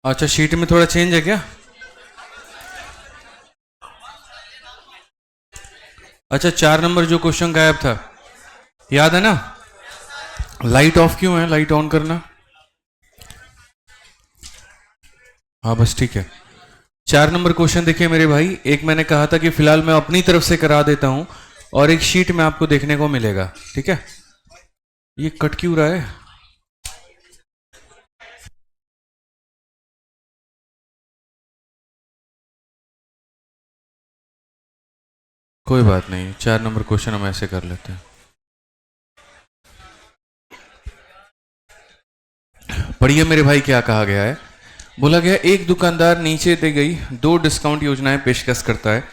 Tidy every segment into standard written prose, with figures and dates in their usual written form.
अच्छा, शीट में थोड़ा चेंज है क्या? अच्छा, 4 नंबर जो क्वेश्चन गायब था, याद है ना? लाइट ऑफ क्यों है? लाइट ऑन करना। हाँ बस ठीक है। 4 नंबर क्वेश्चन देखिए मेरे भाई, एक मैंने कहा था कि फिलहाल मैं अपनी तरफ से करा देता हूं और एक शीट में आपको देखने को मिलेगा, ठीक है? ये कट क्यों रहा है? कोई बात नहीं, 4 नंबर क्वेश्चन हम ऐसे कर लेते हैं। पढ़िए मेरे भाई, क्या कहा गया है। बोला गया एक दुकानदार नीचे दी गई 2 डिस्काउंट योजनाएं पेशकश करता है।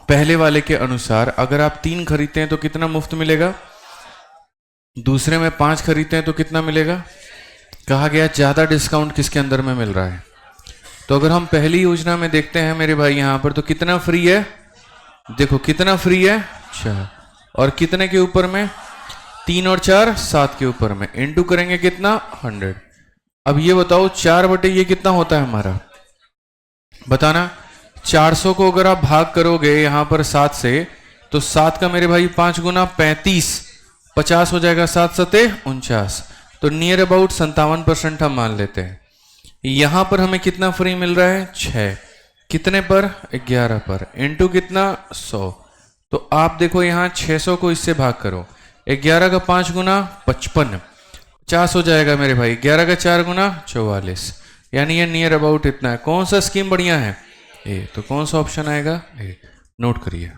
पहले वाले के अनुसार अगर आप 3 खरीदते हैं तो कितना मुफ्त मिलेगा, दूसरे में 5 खरीदते हैं तो कितना मिलेगा। कहा गया ज्यादा डिस्काउंट किसके अंदर में मिल रहा है। तो अगर हम पहली योजना में देखते हैं मेरे भाई यहां पर, तो कितना फ्री है, देखो कितना फ्री है, 4। और कितने के ऊपर में, 3 और 4 7 के ऊपर में, इंटू करेंगे कितना, 100। अब ये बताओ 4 बटे ये कितना होता है हमारा, बताना। 400 को अगर आप भाग करोगे यहां पर 7 से, तो 7 का मेरे भाई 5 गुना 35, 50 हो जाएगा, 7 सते 49। तो नियर अबाउट 57% हम मान लेते हैं। यहां पर हमें कितना फ्री मिल रहा है, 6। कितने पर, 11 पर, इंटू कितना, 100। तो आप देखो यहां 600 को इससे भाग करो, 11 का 5 गुना 55, 50 हो जाएगा मेरे भाई, 11 का 4 गुना 44। यानी ये नियर अबाउट इतना है। कौन सा स्कीम बढ़िया है, ए। तो कौन सा ऑप्शन आएगा, ए। नोट करिए।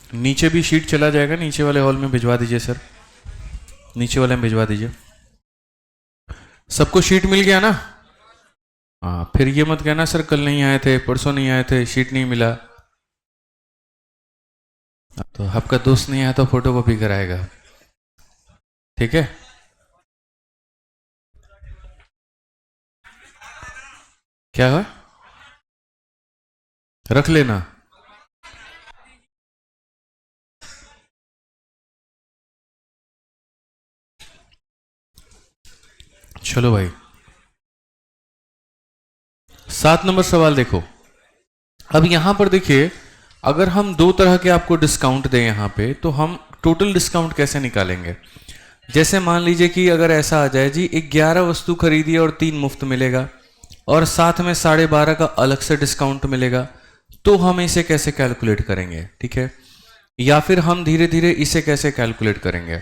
नीचे भी शीट चला जाएगा, नीचे वाले हॉल में भिजवा दीजिए सर, नीचे वाले में भिजवा दीजिए। सबको शीट मिल गया ना? हाँ, फिर ये मत कहना सर कल नहीं आए थे, परसों नहीं आए थे, शीट नहीं मिला। तो आपका दोस्त नहीं आया तो फोटो कॉपी कराएगा, ठीक है? क्या है, रख लेना। चलो भाई, 7 नंबर सवाल देखो। अब यहां पर देखिए, अगर हम 2 तरह के आपको डिस्काउंट दें यहां पे, तो हम टोटल डिस्काउंट कैसे निकालेंगे। जैसे मान लीजिए कि अगर ऐसा आ जाए जी, 11 वस्तु खरीदी और 3 मुफ्त मिलेगा, और साथ में 12.5 का अलग से डिस्काउंट मिलेगा, तो हम इसे कैसे कैलकुलेट करेंगे, ठीक है? या फिर हम धीरे धीरे इसे कैसे कैलकुलेट करेंगे।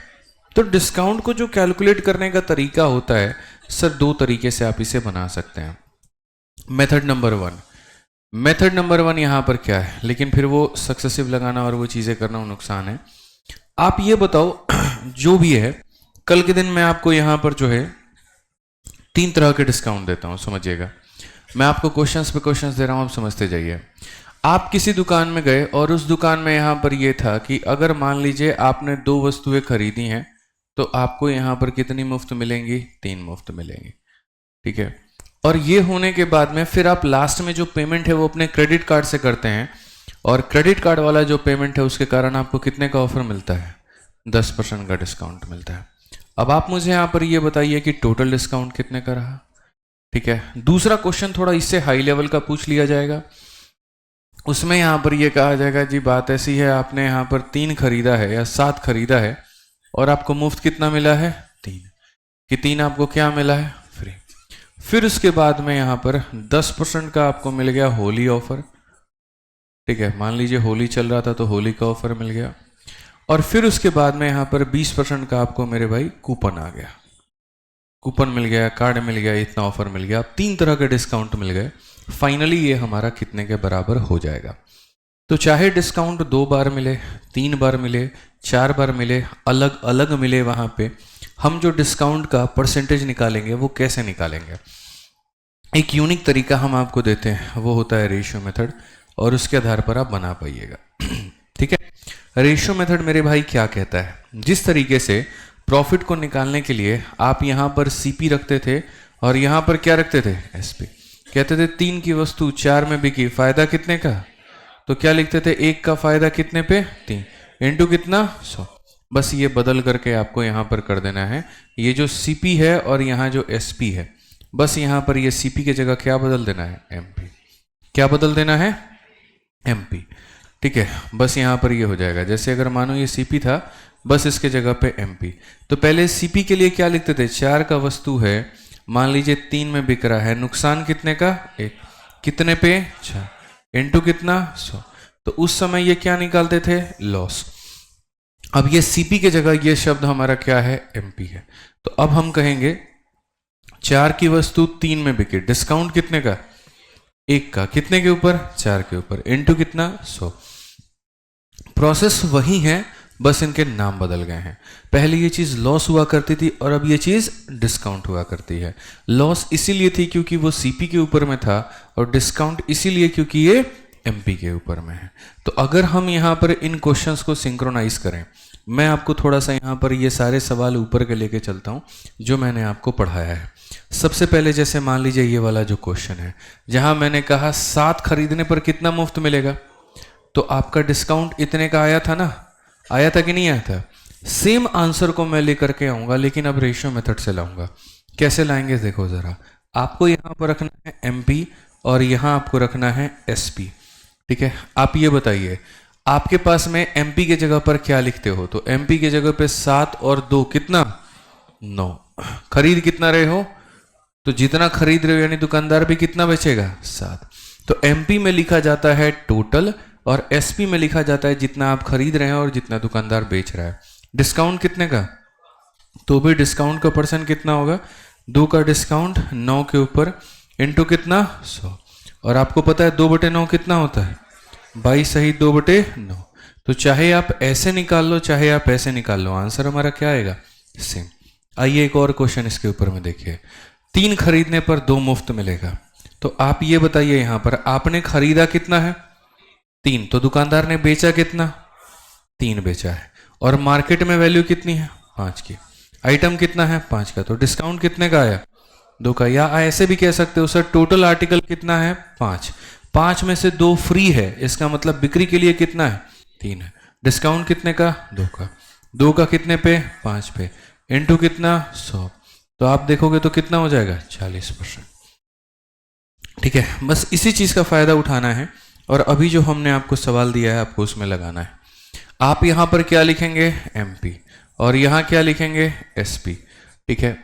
तो डिस्काउंट को जो कैलकुलेट करने का तरीका होता है सर, 2 तरीके से आप इसे बना सकते हैं। मेथड नंबर 1 यहां पर क्या है, लेकिन फिर वो सक्सेसिव लगाना और वो चीजें करना वो नुकसान है। आप ये बताओ जो भी है, कल के दिन मैं आपको यहां पर जो है 3 तरह के डिस्काउंट देता हूं, समझिएगा। मैं आपको क्वेश्चंस पे क्वेश्चंस दे रहा हूं, आप समझते जाइए। आप किसी दुकान में गए और उस दुकान में यहां पर यह था कि अगर मान लीजिए आपने 2 वस्तुएं खरीदी हैं, तो आपको यहां पर कितनी मुफ्त मिलेंगी, 3 मुफ्त मिलेंगी, ठीक है? और ये होने के बाद में फिर आप लास्ट में जो पेमेंट है वो अपने क्रेडिट कार्ड से करते हैं, और क्रेडिट कार्ड वाला जो पेमेंट है उसके कारण आपको कितने का ऑफर मिलता है, 10% का डिस्काउंट मिलता है। अब आप मुझे यहां पर ये बताइए कि टोटल डिस्काउंट कितने का रहा, ठीक है? दूसरा क्वेश्चन थोड़ा इससे हाई लेवल का पूछ लिया जाएगा, उसमें यहां पर यह कहा जाएगा जी बात ऐसी है, आपने यहां पर 3 खरीदा है या 7 खरीदा है और आपको मुफ्त कितना मिला है, 3। कि 3 आपको क्या मिला है, फ्री। फिर उसके बाद में यहां पर 10% का आपको मिल गया होली ऑफर, ठीक है? मान लीजिए होली चल रहा था तो होली का ऑफर मिल गया। और फिर उसके बाद में यहां पर 20% का आपको मेरे भाई कूपन आ गया, कूपन मिल गया, कार्ड मिल गया, इतना ऑफर मिल गया, 3 तरह के डिस्काउंट मिल गए। फाइनली ये हमारा कितने के बराबर हो जाएगा। तो चाहे डिस्काउंट 2 बार मिले, 3 बार मिले, 4 बार मिले, अलग अलग मिले, वहां पे हम जो डिस्काउंट का परसेंटेज निकालेंगे वो कैसे निकालेंगे। एक यूनिक तरीका हम आपको देते हैं, वो होता है रेशियो मेथड, और उसके आधार पर आप बना पाइएगा ठीक है? रेशियो मेथड मेरे भाई क्या कहता है, जिस तरीके से प्रॉफिट को निकालने के लिए आप यहां पर सीपी रखते थे और यहाँ पर क्या रखते थे, एसपी। कहते थे 3 की वस्तु 4 में बिकी, फायदा कितने का, तो क्या लिखते थे, 1 का फायदा कितने पे, 3 इंटू कितना, 100। बस ये बदल करके आपको यहाँ पर कर देना है, ये जो सीपी है और यहाँ जो एसपी है, बस यहाँ पर ये सीपी की जगह क्या बदल देना है, एमपी। क्या बदल देना है, एमपी। ठीक है, बस यहाँ पर ये हो जाएगा। जैसे अगर मानो ये सीपी था, बस इसके जगह पे एमपी। तो पहले सीपी के लिए क्या लिखते थे, 4 का वस्तु है, मान लीजिए 3 में बिक रहा है, नुकसान कितने का, 1, कितने पे, 4 इंटू कितना, 100। तो उस समय ये क्या निकालते थे, लॉस। अब ये सीपी के जगह ये शब्द हमारा क्या है, एमपी है। तो अब हम कहेंगे 4 की वस्तु 3 में बिके, डिस्काउंट कितने का, 1 का, कितने के ऊपर, 4 के ऊपर, इंटू कितना, 100। प्रोसेस वही है, बस इनके नाम बदल गए हैं। पहले ये चीज लॉस हुआ करती थी और अब ये चीज डिस्काउंट हुआ करती है। लॉस इसीलिए थी क्योंकि वो सीपी के ऊपर में था, और डिस्काउंट इसीलिए क्योंकि ये एमपी के ऊपर में है। तो अगर हम यहाँ पर इन क्वेश्चंस को सिंक्रोनाइज करें, मैं आपको थोड़ा सा यहाँ पर ये सारे सवाल ऊपर के लेके चलता हूँ जो मैंने आपको पढ़ाया है। सबसे पहले जैसे मान लीजिए ये वाला जो क्वेश्चन है, जहां मैंने कहा 7 खरीदने पर कितना मुफ्त मिलेगा, तो आपका डिस्काउंट इतने का आया था ना, आया था कि नहीं आया था। सेम आंसर को मैं लेकर के आऊंगा, लेकिन अब रेशियो मेथड से लाऊंगा। कैसे लाएंगे देखो जरा, आपको यहां पर रखना है एमपी और यहां आपको रखना है एसपी। ठीक है, आप ये बताइए आपके पास में एमपी के जगह पर क्या लिखते हो, तो एमपी के जगह पे 7 और 2 कितना, 9। खरीद कितना रहे हो, तो जितना खरीद रहे हो यानी दुकानदार भी कितना बेचेगा, 7। तो एमपी में लिखा जाता है टोटल और एसपी में लिखा जाता है जितना आप खरीद रहे हैं और जितना दुकानदार बेच रहा है। डिस्काउंट कितने का, तो भी डिस्काउंट का परसेंट कितना होगा, 2 का डिस्काउंट 9 के ऊपर इंटू कितना, 100। और आपको पता है 2/9 कितना होता है, 22 सही 2/9। तो चाहे आप ऐसे निकाल लो चाहे आप ऐसे निकाल लो, आंसर हमारा क्या आएगा, सेम। आइए एक और क्वेश्चन इसके ऊपर में देखिए, 3 खरीदने पर 2 मुफ्त मिलेगा। तो आप ये बताइए यहां पर आपने खरीदा कितना है, 3, तो दुकानदार ने बेचा कितना, 3 बेचा है, और मार्केट में वैल्यू कितनी है, 5 की। आइटम कितना है, 5 का, तो डिस्काउंट कितने का आया, 2 का। या ऐसे भी कह सकते हो सर टोटल आर्टिकल कितना है, 5 में से 2 फ्री है, इसका मतलब बिक्री के लिए कितना है, 3 है। डिस्काउंट कितने का, 2 का। 2 का कितने पे, 5 पे, इंटू कितना, 100। तो आप देखोगे तो कितना हो जाएगा, 40%। ठीक है, बस इसी चीज का फायदा उठाना है, और अभी जो हमने आपको सवाल दिया है आपको उसमें लगाना है। आप यहां पर क्या लिखेंगे, एमपी, और यहां क्या लिखेंगे, एसपी। ठीक है।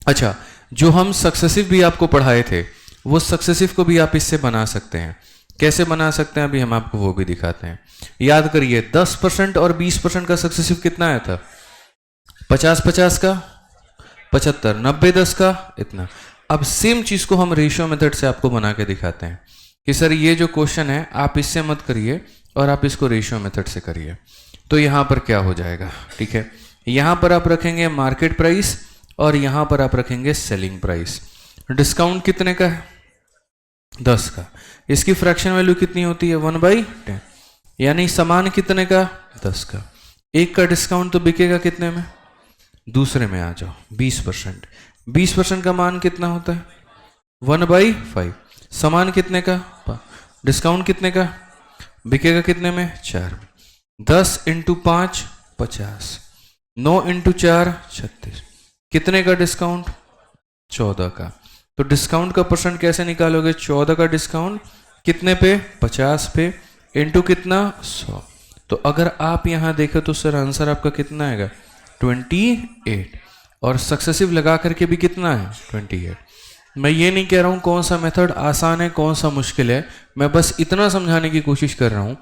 अच्छा, जो हम सक्सेसिव भी आपको पढ़ाए थे वो सक्सेसिव को भी आप इससे बना सकते हैं। कैसे बना सकते हैं अभी हम आपको वो भी दिखाते हैं। याद करिए 10% और 20% का सक्सेसिव कितना आया था, 50-50 का 75, 90-10 का इतना। अब सेम चीज को हम रेशियो मेथड से आपको बना के दिखाते हैं कि सर ये जो क्वेश्चन है आप इससे मत करिए और आप इसको रेशियो मेथड से करिए। तो यहां पर क्या हो जाएगा, ठीक है, यहां पर आप रखेंगे मार्केट प्राइस और यहां पर आप रखेंगे सेलिंग प्राइस। डिस्काउंट कितने का है, 10 का। इसकी फ्रैक्शन वैल्यू कितनी होती है, 1/10, यानी सामान कितने का, 10 का। 1 का डिस्काउंट तो बिकेगा कितने में, दूसरे में आ जाओ, 20%। 20% का मान कितना होता है, 1/5। सामान कितने का, डिस्काउंट कितने का, बिकेगा कितने में, 4 में। 10 × 5 50, 9 × 4 36, कितने का डिस्काउंट, 14 का। तो डिस्काउंट का परसेंट कैसे निकालोगे, 14 का डिस्काउंट कितने पे, 50 पे, इंटू कितना, 100। तो अगर आप यहां देखें तो सर आंसर आपका कितना आएगा, 28। और सक्सेसिव लगा करके भी कितना है, 28। मैं ये नहीं कह रहा हूं कौन सा मेथड आसान है कौन सा मुश्किल है, मैं बस इतना समझाने की कोशिश कर रहा हूं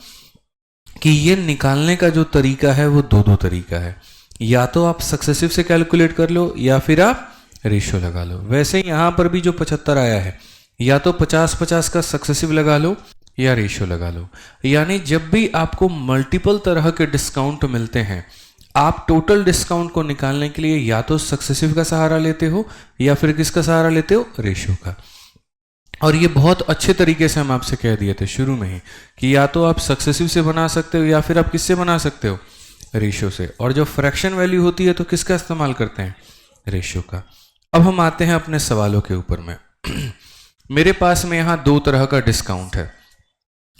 कि ये निकालने का जो तरीका है वो दो तरीका है। या तो आप सक्सेसिव से कैलकुलेट कर लो या फिर आप रेशियो लगा लो। वैसे यहां पर भी जो 75 आया है, या तो 50-50 का सक्सेसिव लगा लो या रेशियो लगा लो। यानी जब भी आपको मल्टीपल तरह के डिस्काउंट मिलते हैं, आप टोटल डिस्काउंट को निकालने के लिए या तो सक्सेसिव का सहारा लेते हो या फिर किसका सहारा लेते हो, रेशियो का। और ये बहुत अच्छे तरीके से हम आपसे कह दिए थे शुरू में ही कि या तो आप सक्सेसिव से बना सकते हो या फिर आप किससे बना सकते हो, रेशियो से। और जो फ्रैक्शन वैल्यू होती है तो किसका इस्तेमाल करते हैं, रेशियो का। अब हम आते हैं अपने सवालों के ऊपर में। मेरे पास में यहाँ दो तरह का डिस्काउंट है।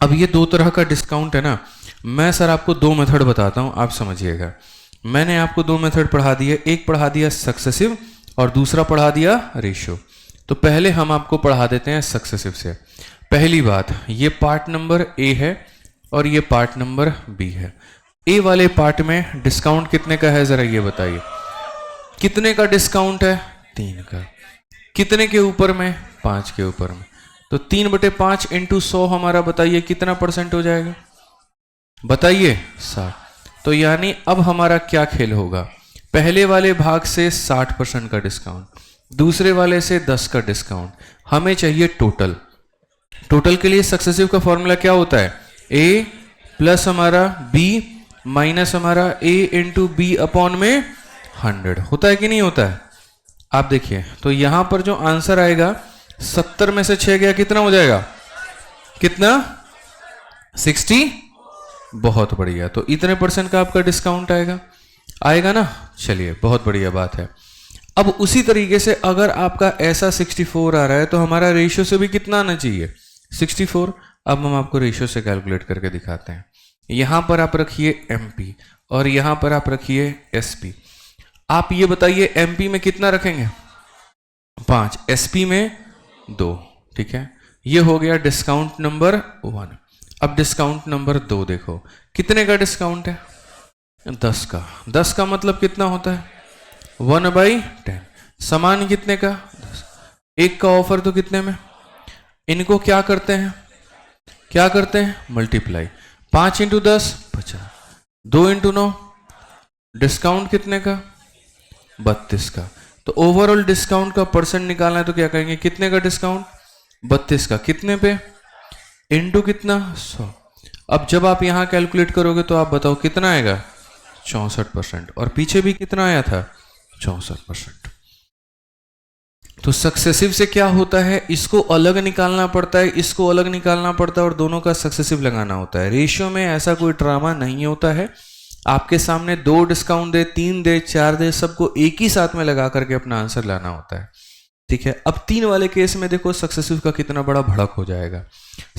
अब ये दो तरह का डिस्काउंट है ना, मैं सर आपको दो मेथड बताता हूँ, आप समझिएगा। मैंने आपको दो मेथड पढ़ा दिए, एक पढ़ा दिया सक्सेसिव और दूसरा पढ़ा दिया रेशियो। तो पहले हम आपको पढ़ा देते हैं सक्सेसिव से। पहली बात, ये पार्ट नंबर ए है और ये पार्ट नंबर बी है। ए वाले पार्ट में डिस्काउंट कितने का है जरा ये बताइए। कितने का डिस्काउंट है? 3 का। कितने के ऊपर में? 5 के ऊपर में। तो 3/5 इंटू 100 हमारा बताइए कितना परसेंट हो जाएगा? बताइए 60। तो यानी अब हमारा क्या खेल होगा? पहले वाले भाग से 60% का डिस्काउंट, दूसरे वाले से 10 का डिस्काउंट। हमें चाहिए टोटल। टोटल के लिए सक्सेसिव का फॉर्मूला क्या होता है? ए प्लस हमारा बी माइनस हमारा ए इंटू बी अपॉन में 100 होता है कि नहीं होता है? आप देखिए, तो यहां पर जो आंसर आएगा 70 में से 6 गया, कितना हो जाएगा? कितना? 60। बहुत बढ़िया। तो इतने परसेंट का आपका डिस्काउंट आएगा ना। चलिए, बहुत बढ़िया बात है। अब उसी तरीके से अगर आपका ऐसा 64 आ रहा है तो हमारा रेशियो से भी कितना आना चाहिए? 64। अब हम आपको रेशियो से कैलकुलेट करके दिखाते हैं। यहां पर आप रखिए एमपी और यहां पर आप रखिए एसपी। आप ये बताइए एमपी में कितना रखेंगे? 5, एसपी में 2। ठीक है, ये हो गया डिस्काउंट नंबर 1। अब डिस्काउंट नंबर 2 देखो, कितने का डिस्काउंट है? 10 का। 10 का मतलब कितना होता है? 1/10। सामान कितने का? 10। एक का ऑफर तो कितने में? इनको क्या करते हैं? मल्टीप्लाई। 5 इंटू 10 50, 2 इंटू 9 डिस्काउंट कितने का? 32 का। तो ओवरऑल डिस्काउंट का परसेंट निकालना है तो क्या करेंगे? कितने का डिस्काउंट? 32 का। कितने पे? इंटू कितना? 100। अब जब आप यहां कैलकुलेट करोगे तो आप बताओ कितना आएगा? 64%। और पीछे भी कितना आया था? 64%। तो सक्सेसिव से क्या होता है? इसको अलग निकालना पड़ता है, इसको अलग निकालना पड़ता है और दोनों का सक्सेसिव लगाना होता है। रेशियो में ऐसा कोई ड्रामा नहीं होता है। आपके सामने 2 डिस्काउंट दे, 3 दे, 4 दे, सबको एक ही साथ में लगा करके अपना आंसर लाना होता है। ठीक है। अब 3 वाले केस में देखो सक्सेसिव का कितना बड़ा भड़क हो जाएगा।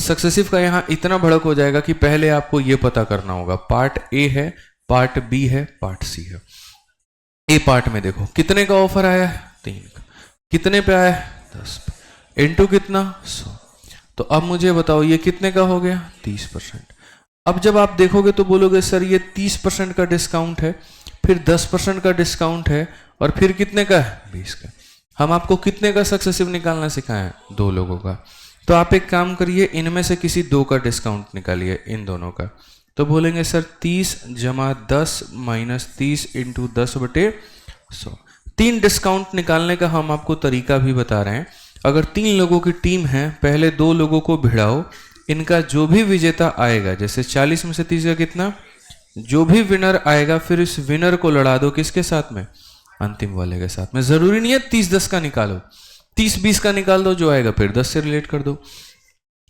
सक्सेसिव का यहां इतना भड़क हो जाएगा कि पहले आपको यह पता करना होगा पार्ट ए है, पार्ट बी है, पार्ट सी है। ए पार्ट में देखो कितने का ऑफर आया है? 3 का। कितने पे आया है? 10 पे। इंटू कितना? 100। तो अब मुझे बताओ ये कितने का हो गया? 30%। अब जब आप देखोगे तो बोलोगे सर ये 30% का डिस्काउंट है, फिर 10% का डिस्काउंट है और फिर कितने का है? 20 का। हम आपको कितने का सक्सेसिव निकालना सिखाए हैं? 2 लोगों का। तो आप एक काम करिए, इनमें से किसी 2 का डिस्काउंट निकालिए, इन दोनों का। तो बोलेंगे सर 30 जमा 10 माइनस 30 इंटू 10/100। 3 डिस्काउंट निकालने का हम आपको तरीका भी बता रहे हैं। अगर 3 लोगों की टीम है, पहले 2 लोगों को भिड़ाओ, इनका जो भी विजेता आएगा, जैसे 40 में से 30 का कितना, जो भी विनर आएगा फिर इस विनर को लड़ा दो किसके साथ में? अंतिम वाले के साथ में। जरूरी नहीं है 30-10 का निकालो, 30-20 का निकाल दो, जो आएगा फिर 10 से रिलेट कर दो,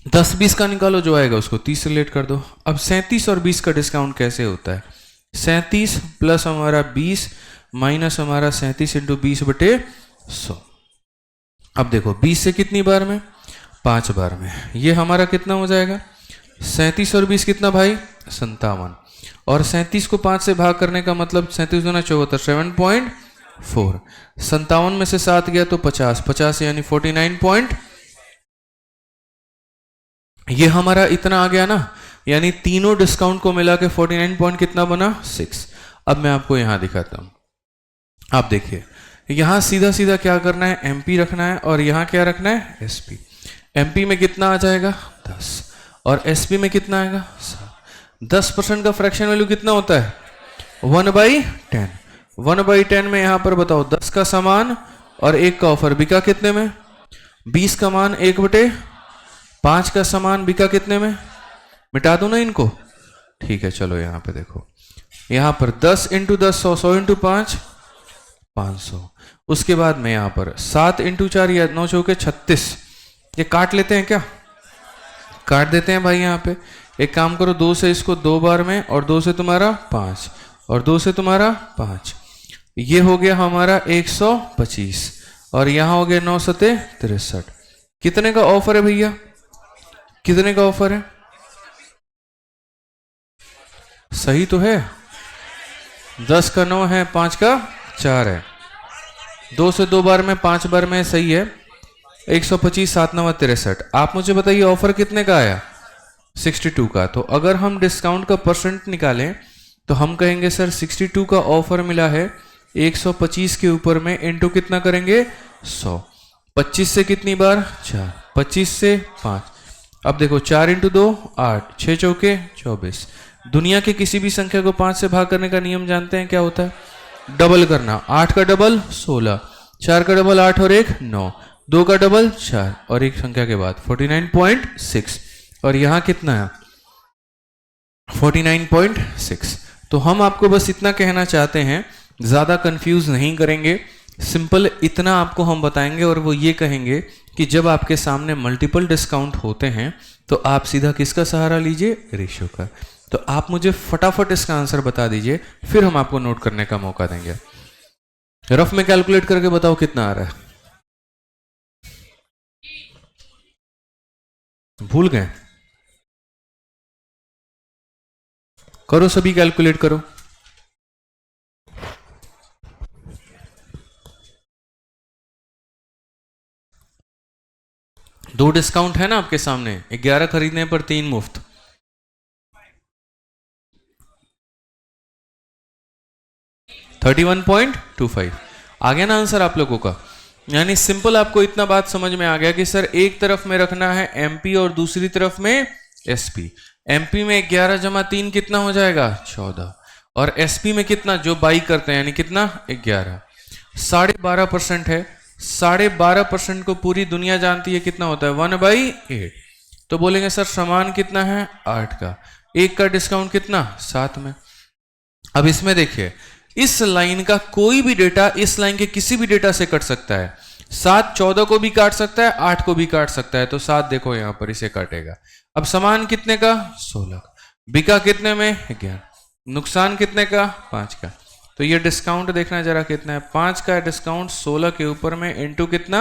10-20 का निकालो, जो आएगा उसको 30 से रिलेट कर दो। अब 37 और 20 का डिस्काउंट कैसे होता है? 37 प्लस हमारा 20 माइनस हमारा 37 इंटू 20/100। अब देखो 20 से कितनी बार में? 5 बार में। ये हमारा कितना हो जाएगा? 37 और 20 कितना भाई? 57। और 37 को 5 से भाग करने का मतलब 37 दूना 74, 7.4। 57 में से 7 गया तो 50, 50 यानी 49 ये हमारा इतना आ गया ना, यानी तीनों डिस्काउंट को मिला के 49 पॉइंट कितना बना? 6। अब मैं आपको यहां दिखाता हूं। आप देखिए यहां सीधा सीधा क्या करना है? एमपी रखना है और यहां क्या रखना है? एसपी। एमपी में कितना आ जाएगा? 10 और एसपी में कितना आएगा? 7। 10% का फ्रैक्शन वैल्यू कितना होता है? 1/10। 1/10 में यहां पर बताओ 10 का सामान और 1 का ऑफर बिका कितने में? 20 का मान 1/5 का सामान बिका कितने में? मिटा दो ना इनको। ठीक है, चलो यहां पे देखो, यहां पर 10 इंटू 10 100, 100 इंटू 5 500। उसके बाद में यहां पर 7 इंटू 4 या 9 चौके 36। ये काट लेते हैं क्या? काट देते हैं भाई। यहां पे एक काम करो, 2 से इसको 2 बार में और 2 से तुम्हारा 5 और 2 से तुम्हारा 5। ये हो गया हमारा 125। और यहां हो गया 9 सते 63। कितने का ऑफर है भैया? कितने का ऑफर है? सही तो है? 10 का 9 है, 5 का 4 है, 2 से 2 बार में 5 बार में सही है। 125 7 9 63। आप मुझे बताइए ऑफर कितने का आया? 62 का। तो अगर हम डिस्काउंट का परसेंट निकालें तो हम कहेंगे सर 62 का ऑफर मिला है, 125 के ऊपर में इंटू कितना करेंगे? 100। 25 से कितनी बार? 4। 25 से 5। अब देखो 4 इंटू 2 8, 6 चौके 24। दुनिया के किसी भी संख्या को 5 से भाग करने का नियम जानते हैं क्या होता है? डबल करना। 8 का डबल 16, 4 का डबल 8 और 1 9, 2 का डबल 4 और एक संख्या के बाद 49.6। और यहां कितना है? 49.6। तो हम आपको बस इतना कहना चाहते हैं, ज़्यादा कंफ्यूज नहीं करेंगे, सिंपल इतना आपको हम बताएंगे और वो ये कहेंगे कि जब आपके सामने मल्टीपल डिस्काउंट होते हैं तो आप सीधा किसका सहारा लीजिए? रेशियो का। तो आप मुझे फटाफट इसका आंसर बता दीजिए, फिर हम आपको नोट करने का मौका देंगे। रफ में कैलकुलेट करके बताओ कितना आ रहा है। भूल गए? करो, सभी कैलकुलेट करो। दो डिस्काउंट है ना आपके सामने, 11 खरीदने पर 3 मुफ्त। $31.25 आ गया ना आंसर आप लोगों का? यानी सिंपल आपको इतना बात समझ में आ गया कि सर एक तरफ में रखना है एमपी और दूसरी तरफ में एसपी। एमपी में 11 जमा 3 कितना हो जाएगा? 14। और एसपी में कितना, जो बाई करते हैं, यानी कितना? 11। 12.5% है। 12.5% को पूरी दुनिया जानती है कितना होता है? 1/8। तो बोलेंगे सर समान कितना है? 8 का। एक का डिस्काउंट कितना? 7 में। अब इसमें देखिए, इस लाइन का कोई भी डेटा इस लाइन के किसी भी डेटा से कट सकता है। 7 14 को भी काट सकता है, 8 को भी काट सकता है। तो 7 देखो यहां पर इसे काटेगा। अब समान कितने का? 16 का। बिका कितने में? 11। नुकसान कितने का? 5 का। तो ये डिस्काउंट देखना जरा कितना है? 5 का डिस्काउंट 16 के ऊपर में इंटू कितना?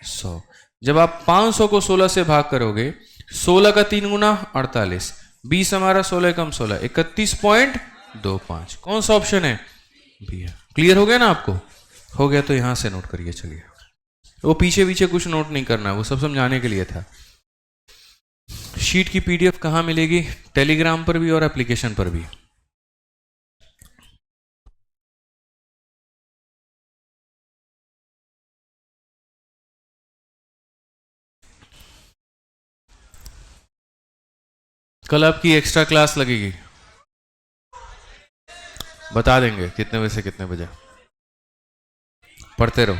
100। जब आप 500 को 16 से भाग करोगे, 16 का 3 गुना 48, 20 हमारा 16 कम 16 31.25। कौन सा ऑप्शन है? बी है। क्लियर हो गया ना आपको? हो गया तो यहां से नोट करिए। चलिए, वो पीछे पीछे कुछ नोट नहीं करना, वो सब समझाने के लिए था। शीट की पीडीएफ कहां मिलेगी? टेलीग्राम पर भी और एप्लीकेशन पर भी। कल आपकी एक्स्ट्रा क्लास लगेगी, बता देंगे कितने बजे से कितने बजे। पढ़ते रहो।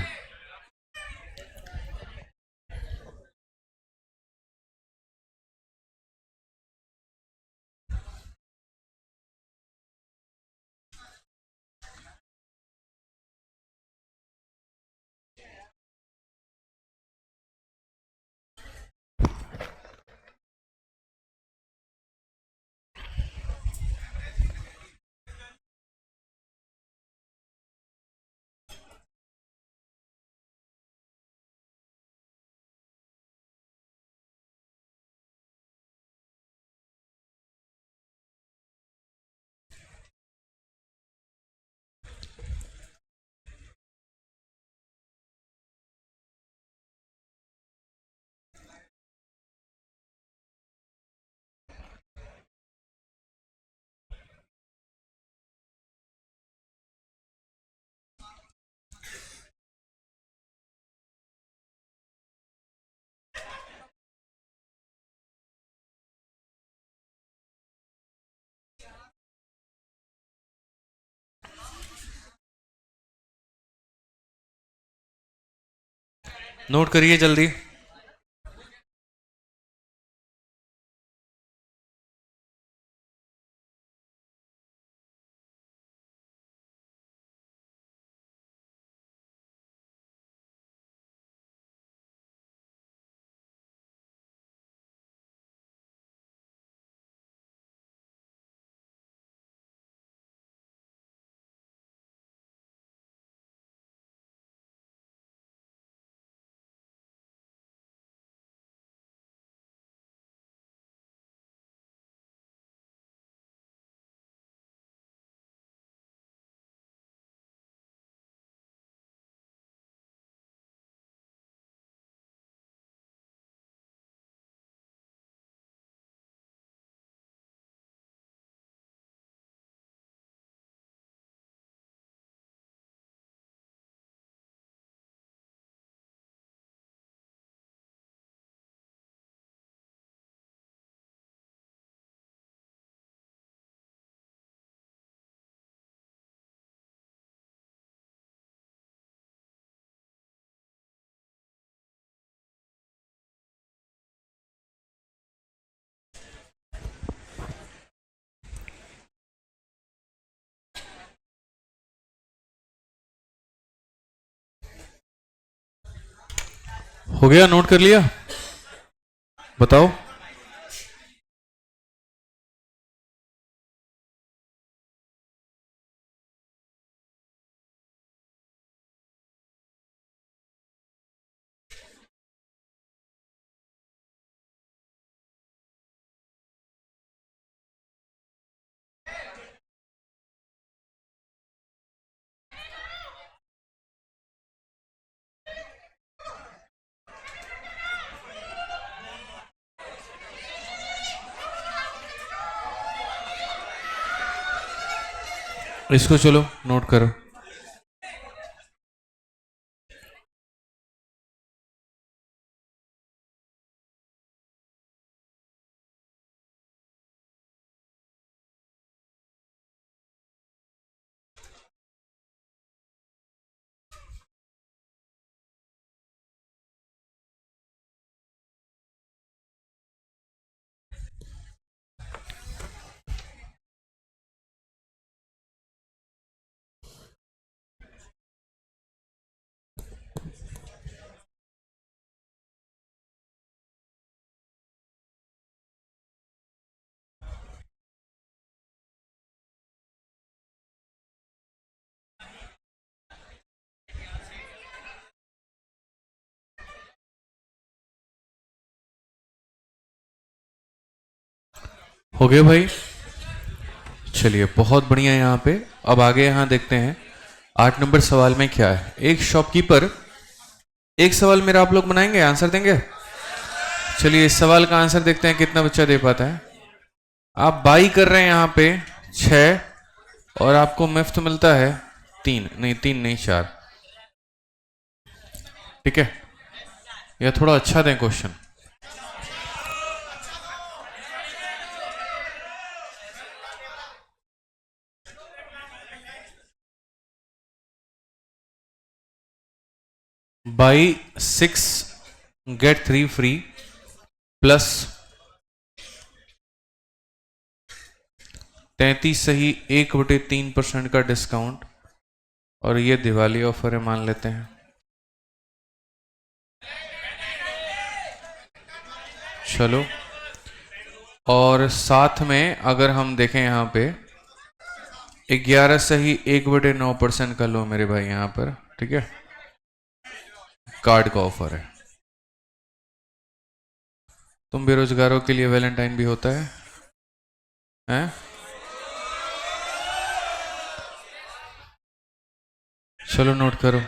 नोट करिए जल्दी। हो गया, नोट कर लिया? बताओ। इसको चलो नोट करो। हो गए भाई? चलिए बहुत बढ़िया। यहाँ पे अब आगे यहाँ देखते हैं 8 नंबर सवाल में क्या है। एक शॉपकीपर, एक सवाल मेरा आप लोग बनाएंगे, आंसर देंगे? चलिए इस सवाल का आंसर देखते हैं कितना बच्चा दे पाता है। आप बाई कर रहे हैं यहाँ पे 6 और आपको मुफ्त मिलता है 3, नहीं 3 नहीं 4। ठीक है, या थोड़ा अच्छा दें question. Buy 6 get 3 free plus 33 सही 1/3% का डिस्काउंट, और ये दिवाली ऑफर है मान लेते हैं। चलो, और साथ में अगर हम देखें यहाँ पे 11 सही 1/9% का लो मेरे भाई यहाँ पर। ठीक है, कार्ड का ऑफर है। तुम बेरोजगारों के लिए वैलेंटाइन भी होता है, हैं? चलो नोट करो।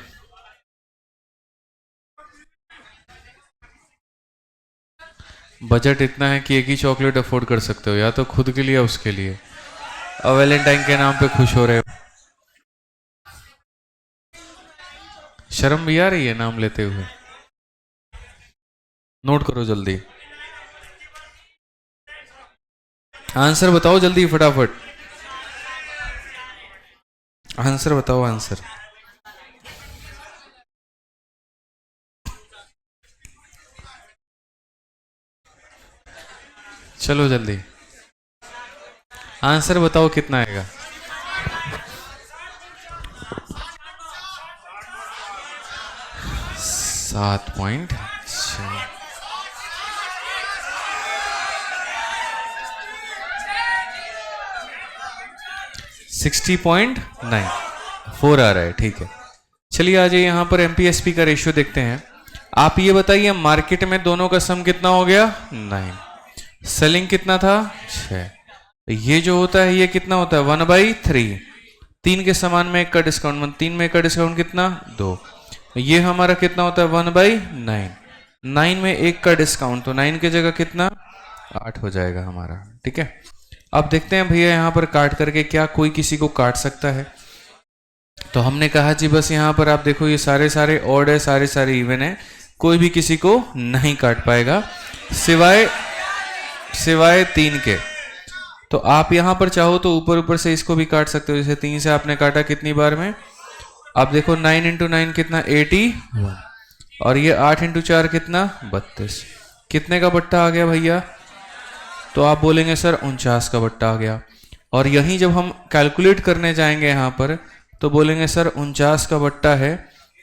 बजट इतना है कि एक ही चॉकलेट अफोर्ड कर सकते हो, या तो खुद के लिए या उसके लिए, और वैलेंटाइन के नाम पे खुश हो रहे हो। शर्म भी आ रही है नाम लेते हुए। नोट करो जल्दी, आंसर बताओ जल्दी फटाफट, आंसर बताओ आंसर। चलो जल्दी आंसर बताओ कितना आएगा। 7.6। 60.94 आ रहा है। ठीक है, चलिए आ जाइए यहाँ पर एमपीएसपी का रेशियो देखते हैं। आप ये बताइए मार्केट में दोनों का सम कितना हो गया? 9। सेलिंग कितना था? 6। ये जो होता है ये कितना होता है? 1/3। 3 के समान में 1 का डिस्काउंट, 3 में 1 का डिस्काउंट कितना? 2। ये हमारा कितना होता है? 1/9। 9 में 1 का डिस्काउंट, तो 9 की जगह कितना? 8 हो जाएगा हमारा। ठीक है, अब देखते हैं भैया यहाँ पर काट करके क्या कोई किसी को काट सकता है। तो हमने कहा जी बस यहाँ पर आप देखो ये सारे सारे ऑड है, सारे सारे इवन है, कोई भी किसी को नहीं काट पाएगा सिवाय 3 के। तो आप यहाँ पर चाहो तो ऊपर ऊपर से इसको भी काट सकते हो। जैसे 3 से आपने काटा कितनी बार में? आप देखो 9 × 9 कितना? 81। और ये 8 × 4 कितना? 32। कितने का बट्टा आ गया भैया? तो आप बोलेंगे सर 49 का बट्टा आ गया। और यहीं जब हम कैलकुलेट करने जाएंगे यहाँ पर तो बोलेंगे सर 49 का बट्टा है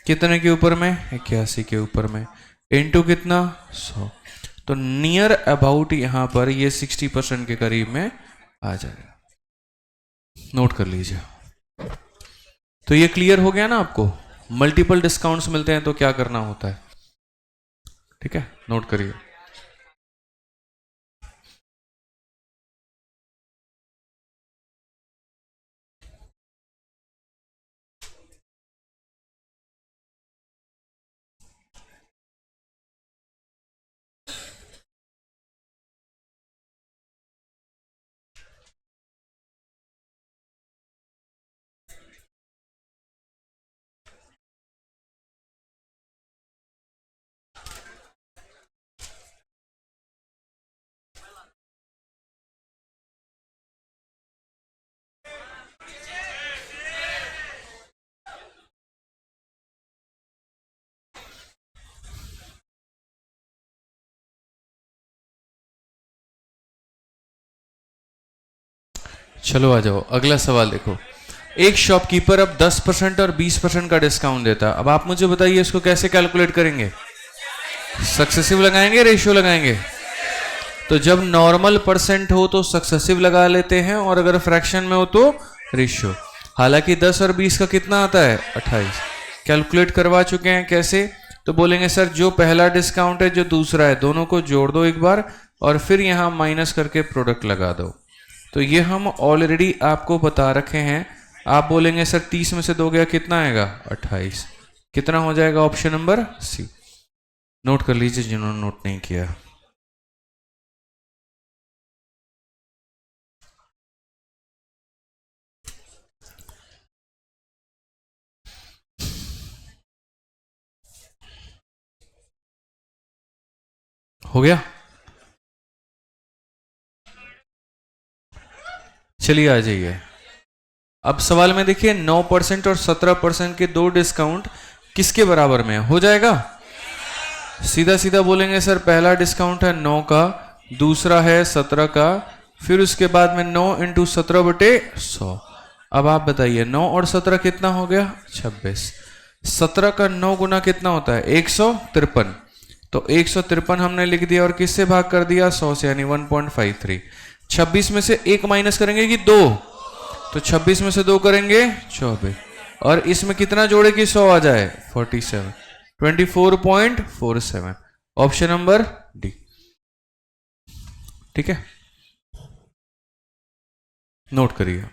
कितने के ऊपर में? 81 के ऊपर में। इंटू कितना 100, तो नियर अबाउट यहां पर ये 60% के करीब में आ जाएगा। नोट कर लीजिए। तो ये क्लियर हो गया ना आपको, मल्टीपल डिस्काउंट्स मिलते हैं तो क्या करना होता है। ठीक है, नोट करिए। चलो आ जाओ, अगला सवाल देखो। एक शॉपकीपर अब 10% और 20% का डिस्काउंट देता है। अब आप मुझे बताइए इसको कैसे कैलकुलेट करेंगे, सक्सेसिव लगाएंगे रेशियो लगाएंगे। तो जब नॉर्मल परसेंट हो तो सक्सेसिव लगा लेते हैं, और अगर फ्रैक्शन में हो तो रेशियो। हालांकि 10 और 20 का कितना आता है 28, कैलकुलेट करवा चुके हैं। कैसे, तो बोलेंगे सर जो पहला डिस्काउंट है जो दूसरा है दोनों को जोड़ दो एक बार, और फिर यहां माइनस करके प्रोडक्ट लगा दो। तो ये हम ऑलरेडी आपको बता रखे हैं। आप बोलेंगे सर 30 में से 2 गया कितना आएगा 28, कितना हो जाएगा ऑप्शन नंबर सी। नोट कर लीजिए जिन्होंने नोट नहीं किया। हो गया, चलिए आ जाइए। अब सवाल में देखिए 9% और 17% के दो डिस्काउंट किसके बराबर में हो जाएगा। सीधा सीधा बोलेंगे सर पहला डिस्काउंट है 9 का, दूसरा है 17 का, फिर उसके बाद में 9 इंटू 17/100। अब आप बताइए 9 और 17 कितना हो गया 26। 17 का 9 गुना कितना होता है 153, तो 153 हमने लिख दिया और किससे भाग कर दिया 100 से, यानी 1.53। 26 में से 1 माइनस करेंगे कि 2, तो 26 में से 2 करेंगे 24, और इसमें कितना जोड़े कि 100 आ जाए 47, 24.47, ऑप्शन नंबर डी। ठीक है, नोट करिए।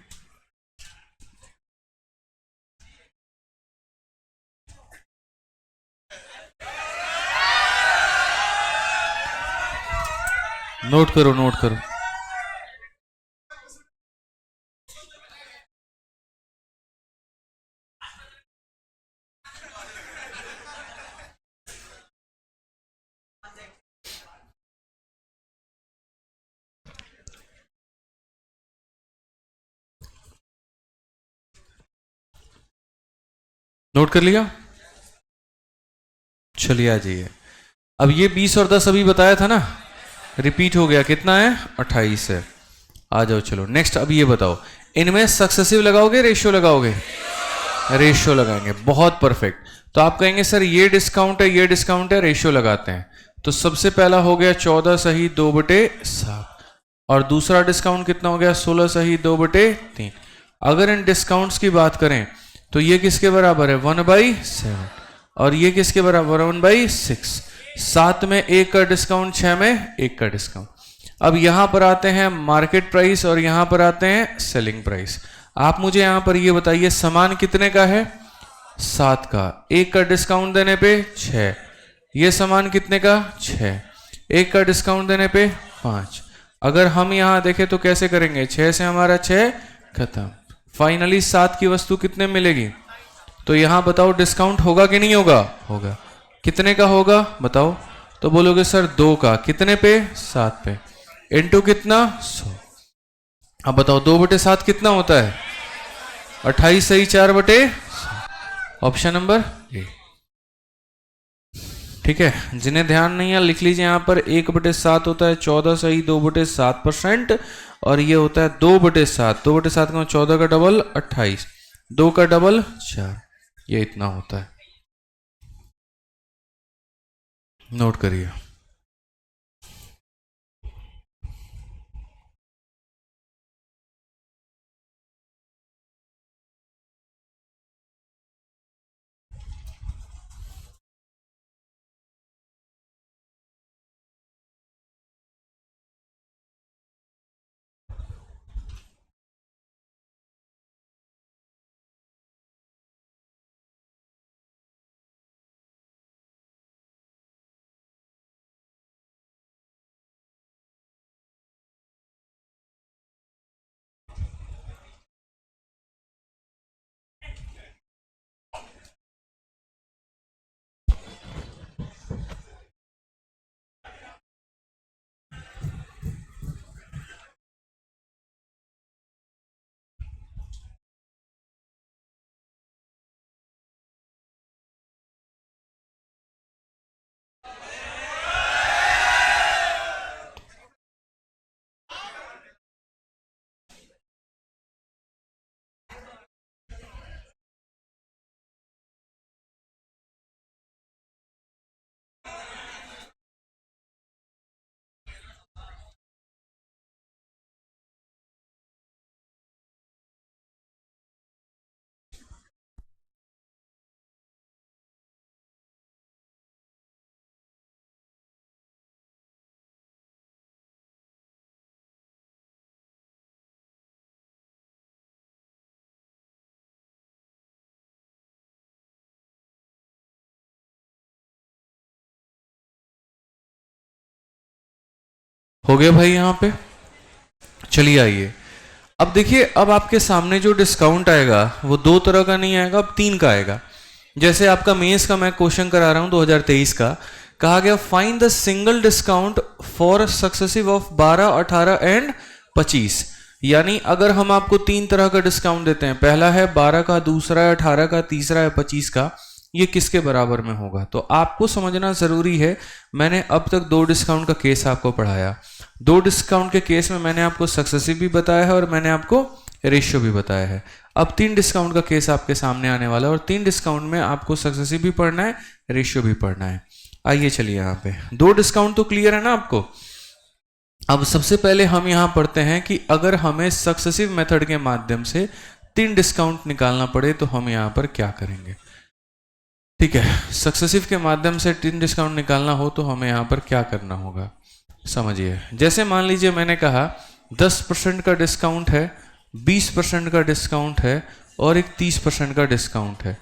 नोट करो, नोट करो। नोट कर लिया, चलिए आ जाइए। अब ये 20 और 10 अभी बताया था ना, रिपीट हो गया, कितना है 28 है। आ जाओ चलो नेक्स्ट। अब ये बताओ इनमें सक्सेसिव लगाओगे रेशियो लगाओगे, रेशियो लगाएंगे, बहुत परफेक्ट। तो आप कहेंगे सर ये डिस्काउंट है ये डिस्काउंट है, रेशियो लगाते हैं। तो सबसे पहला हो गया 14 सही 2/7, और दूसरा डिस्काउंट कितना हो गया 16 सही 2/3। अगर इन डिस्काउंट्स की बात करें तो ये किसके बराबर है 1/7, और ये किसके बराबर 1/6। 7 में 1 का डिस्काउंट, 6 में 1 का डिस्काउंट। अब यहां पर आते हैं मार्केट प्राइस और यहां पर आते हैं सेलिंग प्राइस। आप मुझे यहां पर ये बताइए सामान कितने का है 7 का, 1 का डिस्काउंट देने पे 6। ये सामान कितने का 6, 1 का डिस्काउंट देने पे 5। अगर हम यहां देखें तो कैसे करेंगे, 6 से हमारा 6 खत्म, फाइनली 7 की वस्तु कितने मिलेगी। तो यहां बताओ डिस्काउंट होगा कि नहीं होगा, होगा। कितने का होगा बताओ, तो बोलोगे सर 2 का, कितने पे 7 पे, इनटू कितना 100। अब बताओ 2/7 कितना होता है 28 सही 4/100, ऑप्शन नंबर ए। ठीक है, जिन्हें ध्यान नहीं है लिख लीजिए यहां पर 1/7 होता है 14 सही 2/7%, और ये होता है 2/7, 2/7 का 14 का डबल 28, 2 का डबल 4, ये इतना होता है। नोट करिए। हो गया भाई यहाँ पे? चलिए आइए, अब देखिए, अब आपके सामने जो डिस्काउंट आएगा वो दो तरह का नहीं आएगा, अब तीन का आएगा। जैसे आपका मेंस का मैं क्वेश्चन करा रहा हूं 2023 का, कहा गया find the single discount for successive of 12, 18 and 25। यानी अगर हम आपको तीन तरह का डिस्काउंट देते हैं, पहला है 12 का, दूसरा है 18 का, तीसरा है 25 का, ये किसके बराबर में होगा? तो आपको समझना जरूरी है। मैंने अब तक दो डिस्काउंट का केस आपको पढ़ाया, दो डिस्काउंट के केस में मैंने आपको सक्सेसिव भी बताया है और मैंने आपको रेशियो भी बताया है। अब तीन डिस्काउंट का केस आपके सामने आने वाला है और तीन डिस्काउंट में आपको सक्सेसिव भी पढ़ना है, रेशियो भी पढ़ना है। आइए चलिए, यहाँ पे दो डिस्काउंट तो क्लियर है ना आपको। अब सबसे पहले हम यहाँ पढ़ते हैं कि अगर हमें सक्सेसिव मेथड के माध्यम से तीन डिस्काउंट निकालना पड़े तो हम यहाँ पर क्या करेंगे। ठीक है, सक्सेसिव के माध्यम से तीन डिस्काउंट निकालना हो तो हमें यहाँ पर क्या करना होगा, समझिए। जैसे मान लीजिए मैंने कहा 10% का डिस्काउंट है, 20% का डिस्काउंट है और एक 30% का डिस्काउंट है।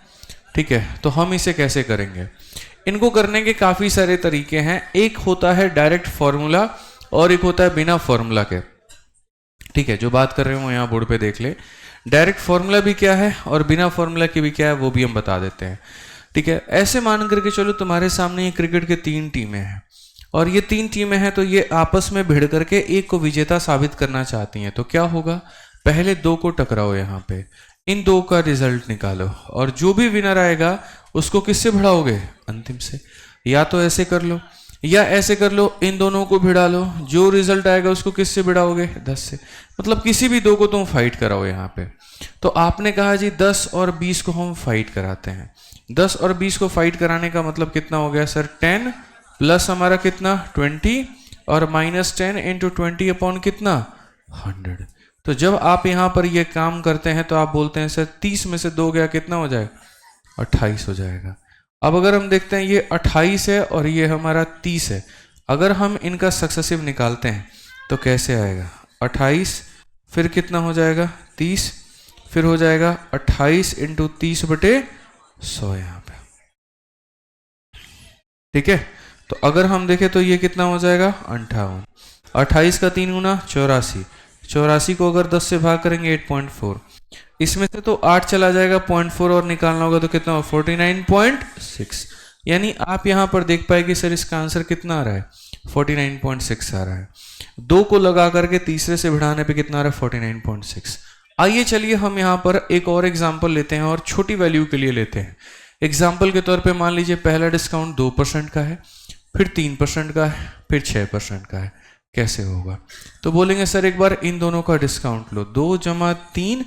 ठीक है, तो हम इसे कैसे करेंगे? इनको करने के काफ़ी सारे तरीके हैं। एक होता है डायरेक्ट फॉर्मूला और एक होता है बिना फॉर्मूला के। ठीक है, जो बात कर रहे हो यहाँ बोर्ड पे देख ले। डायरेक्ट फॉर्मूला भी क्या है और बिना फॉर्मूला के भी क्या है वो भी हम बता देते हैं। ठीक है, ऐसे मान करके चलो तुम्हारे सामने ये क्रिकेट के तीन टीमें हैं और ये तीन टीमें हैं, तो ये आपस में भिड़ करके एक को विजेता साबित करना चाहती हैं। तो क्या होगा, पहले दो को टकराओ, यहाँ पे इन दो का रिजल्ट निकालो और जो भी विनर आएगा उसको किससे भिड़ाओगे, अंतिम से। या तो ऐसे कर लो या ऐसे कर लो, इन दोनों को भिड़ा लो, जो रिजल्ट आएगा उसको किससे भिड़ाओगे, 10 से। मतलब किसी भी दो को तुम फाइट कराओ यहाँ पे। तो आपने कहा जी 10 और 20 को हम फाइट कराते हैं। 10 और 20 को फाइट कराने का मतलब कितना हो गया सर, 10 प्लस हमारा कितना 20 और माइनस 10 इंटू 20 अपॉन कितना 100। तो जब आप यहाँ पर ये काम करते हैं तो आप बोलते हैं सर 30 में से 2 गया, कितना हो जाएगा, 28 हो जाएगा। अब अगर हम देखते हैं ये 28 है और ये हमारा 30 है, अगर हम इनका सक्सेसिव निकालते हैं तो कैसे आएगा, 28 फिर कितना हो जाएगा 30, फिर हो जाएगा 28 इंटू 30 बटे 100 यहाँ पे। ठीक है, तो अगर हम देखें तो ये कितना हो जाएगा 58, 28 का 3 गुना 84, 84 को अगर 10 से भाग करेंगे 8.4, इसमें से तो 8 चला जाएगा 0.4 और निकालना होगा तो कितना होगा 49.6। यानी आप यहाँ पर देख पाए कि सर इसका आंसर कितना आ रहा है, 49.6 आ रहा है। दो को लगा करके तीसरे से भिड़ाने पे कितना आ रहा है 49.6। आइए चलिए हम यहाँ पर एक और एग्जाम्पल लेते हैं और छोटी वैल्यू के लिए लेते हैं। एग्जाम्पल के तौर पे मान लीजिए पहला डिस्काउंट 2% का है, फिर 3% का है, फिर 6% का है। कैसे होगा, तो बोलेंगे सर एक बार इन दोनों का डिस्काउंट लो, 2 जमा 3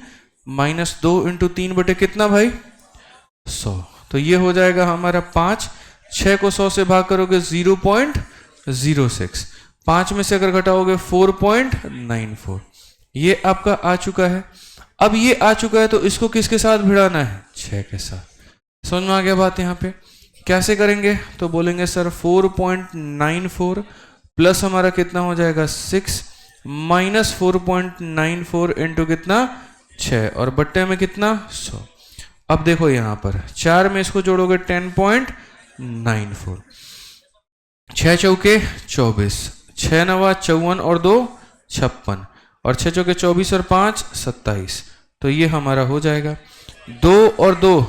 माइनस 2 इंटू 3 बटे कितना भाई 100। तो ये हो जाएगा हमारा 5, 6 को 100 से भाग करोगे 0.06, 5 में से अगर घटाओगे 4.94, ये आपका आ चुका है। अब ये आ चुका है तो इसको किसके साथ भिड़ाना है? 6 के साथ। समझ में आ गया बात? यहाँ पे कैसे करेंगे? तो बोलेंगे सर 4.94 प्लस हमारा कितना हो जाएगा 6 माइनस 4.94 इंटू कितना 6 और बट्टे में कितना 100। अब देखो यहाँ पर 4 में इसको जोड़ोगे 10.94, 6 चौके 24, 6 नवा 54 और 2 56 और 6 चौके 24 और 5 27, तो ये हमारा हो जाएगा 2 और 2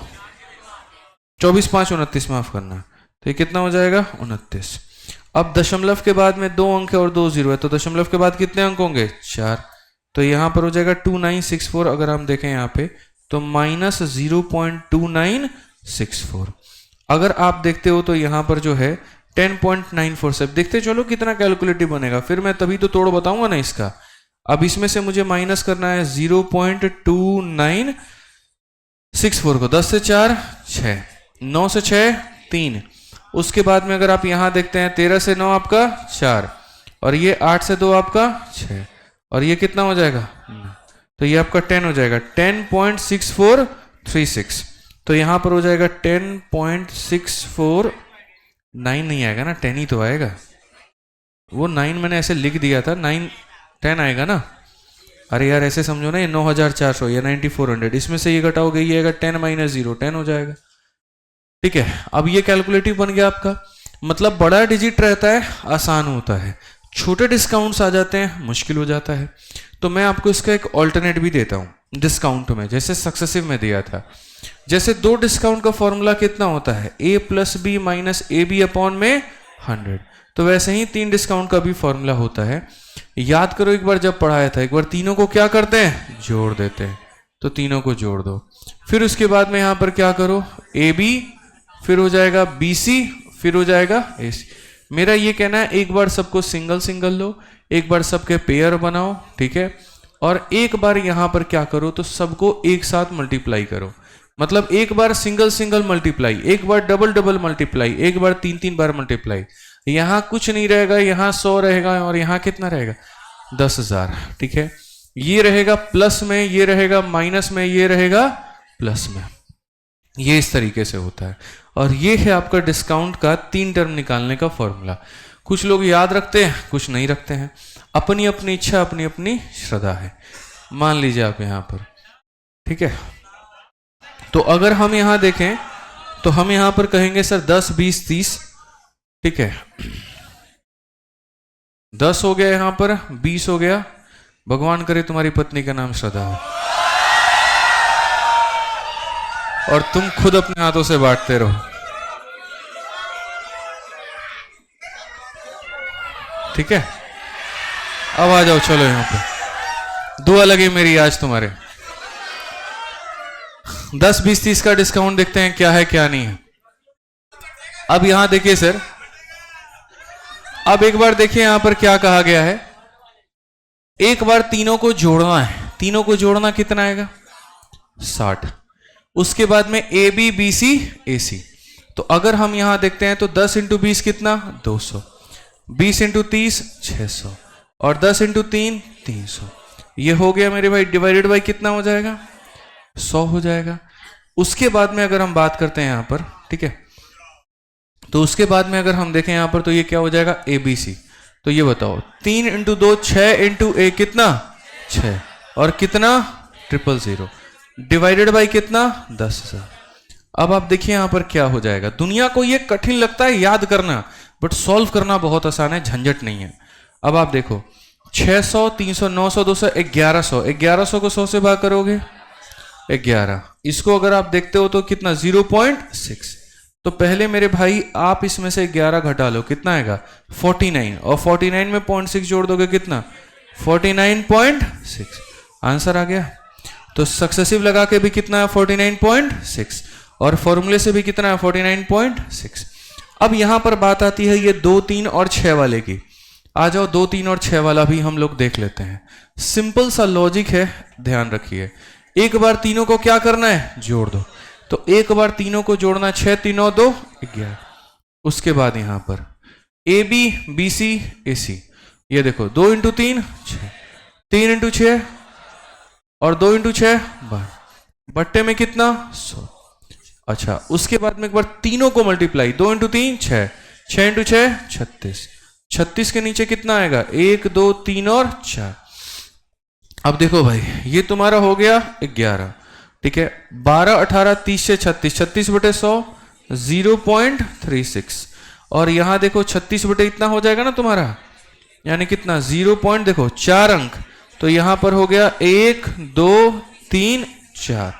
24 5 29, माफ करना, तो ये कितना हो जाएगा 29। अब दशमलव के बाद में 2 अंक है और 2 जीरो है, तो दशमलव के बाद कितने अंक होंगे 4, तो यहाँ पर हो जाएगा 2964। अगर हम देखें यहाँ पे तो माइनस 0.2964। अगर आप देखते हो तो यहाँ पर जो है 10.947, देखते चलो कितना कैलकुलेटिव बनेगा, फिर मैं तभी तो तोड़ बताऊंगा ना इसका। अब इसमें से मुझे माइनस करना है 0.2964 को, 10 से 4 6, 9 से 6 3, उसके बाद में अगर आप यहां देखते हैं 13 से 9 आपका 4 और ये 8 से 2 आपका 6 और ये कितना हो जाएगा, तो ये आपका 10 हो जाएगा 10.6436। तो यहां पर हो जाएगा 10.649, नहीं आएगा ना, 10 ही तो आएगा, वो 9 मैंने ऐसे लिख दिया था, 9 10 आएगा ना। अरे यार ऐसे समझो ना, ये 9400 या 9400, इसमें से ये घटाओगे ये आएगा 10 माइनस 0 10 हो जाएगा। ठीक है, अब ये कैलकुलेटिव बन गया आपका। मतलब बड़ा डिजिट रहता है आसान होता है, छोटे डिस्काउंट्स आ जाते हैं मुश्किल हो जाता है। तो मैं आपको इसका एक ऑल्टरनेट भी देता हूं डिस्काउंट में, जैसे सक्सेसिव में दिया था। जैसे 2 डिस्काउंट का फॉर्मूला कितना होता है, a plus B minus A B upon में 100, तो वैसे ही 3 डिस्काउंट का भी फॉर्मूला होता है। याद करो एक बार जब पढ़ाया था, एक बार तीनों को क्या करते हैं, जोड़ देते हैं, तो तीनों को जोड़ दो। फिर उसके बाद में यहां पर क्या करो, ए बी फिर हो जाएगा बी सी फिर हो जाएगा ए सी। मेरा ये कहना है एक बार सबको सिंगल सिंगल लो, एक बार सबके पेयर बनाओ, ठीक है, और एक बार यहां पर क्या करो तो सबको एक साथ मल्टीप्लाई करो। मतलब एक बार सिंगल सिंगल मल्टीप्लाई, एक बार डबल डबल मल्टीप्लाई, एक बार 3 बार मल्टीप्लाई। यहां कुछ नहीं रहेगा, यहां 100 रहेगा और यहां कितना रहेगा 10,000। ठीक है, ये रहेगा प्लस में, ये रहेगा माइनस में, ये रहेगा प्लस में। ये इस तरीके से होता है और ये है आपका डिस्काउंट का 3 टर्म निकालने का फॉर्मूला। कुछ लोग याद रखते हैं, कुछ नहीं रखते हैं, अपनी अपनी इच्छा अपनी अपनी श्रद्धा है। मान लीजिए आप यहां पर, ठीक है, तो अगर हम यहां देखें तो हम यहां पर कहेंगे सर 10 20 30, ठीक है, 10 हो गया, यहां पर 20 हो गया, भगवान करे तुम्हारी पत्नी का नाम श्रद्धा हो और तुम खुद अपने हाथों से बांटते रहो। ठीक है, अब आ जाओ, चलो यहां पे दुआ लगी मेरी आज तुम्हारे। 10 20 30 का डिस्काउंट देखते हैं क्या है क्या नहीं है। अब यहां देखिए सर, अब एक बार देखिए यहां पर क्या कहा गया है, एक बार तीनों को जोड़ना है। तीनों को जोड़ना कितना आएगा 60। उसके बाद में ए बी बी सी ए सी, तो अगर हम यहां देखते हैं तो 10 इंटू 20 कितना 200, 20 इंटू 30 600 और 10 इंटू 3 300। ये हो गया मेरे भाई, डिवाइडेड बाई कितना हो जाएगा 100 हो जाएगा। उसके बाद में अगर हम बात करते हैं यहां पर, ठीक है, तो उसके बाद में अगर हम देखें यहां पर तो ये क्या हो जाएगा ए बी सी। तो ये बताओ 3 इंटू 2 6 इंटू ए कितना 6 और कितना 000 डिवाइडेड बाई कितना 10,000। अब आप देखिए यहां पर क्या हो जाएगा। दुनिया को ये कठिन लगता है याद करना, बट सॉल्व करना बहुत आसान है, झंझट नहीं है। अब आप देखो 600 300 900 200 1100, 1100 को 100 से भाग करोगे 11, इसको अगर आप देखते हो तो कितना 0.6। तो पहले मेरे भाई आप इसमें से 11 घटा लो, कितना आएगा 49 और 49 में 0.6 जोड़ दोगे कितना 49.6। आंसर आ गया। तो सक्सेसिव लगा के भी कितना है 49.6 और फॉर्मूले से भी कितना है 49.6। अब यहां पर बात आती है ये 2 3 और 6 वाले की। आ जाओ 2 3 और 6 वाला भी हम लोग देख लेते हैं। सिंपल सा लॉजिक है, ध्यान रखिए। एक बार तीनों को क्या करना है जोड़ दो, तो एक बार तीनों को जोड़ना 6 3 9 2 11। उसके बाद यहां पर ए बी बी सी ए सी, ये देखो 2 इंटू 3 6, 3 इंटू 6 और 2 इंटू 6 12, बट्टे में कितना 100। अच्छा उसके बाद में एक बार तीनों को मल्टीप्लाई, 2 इंटू 3 6, 6 इंटू 6 36, 36 के नीचे कितना आएगा 1 2 3 और 4। अब देखो भाई ये तुम्हारा हो गया 11, ठीक है। 12 18 30 से 36, 36 बटे 100 0.36, और यहां देखो 36 बटे इतना हो जाएगा ना तुम्हारा, यानी कितना 0 पॉइंट देखो 4 अंक, तो यहां पर हो गया 1 2 3 4।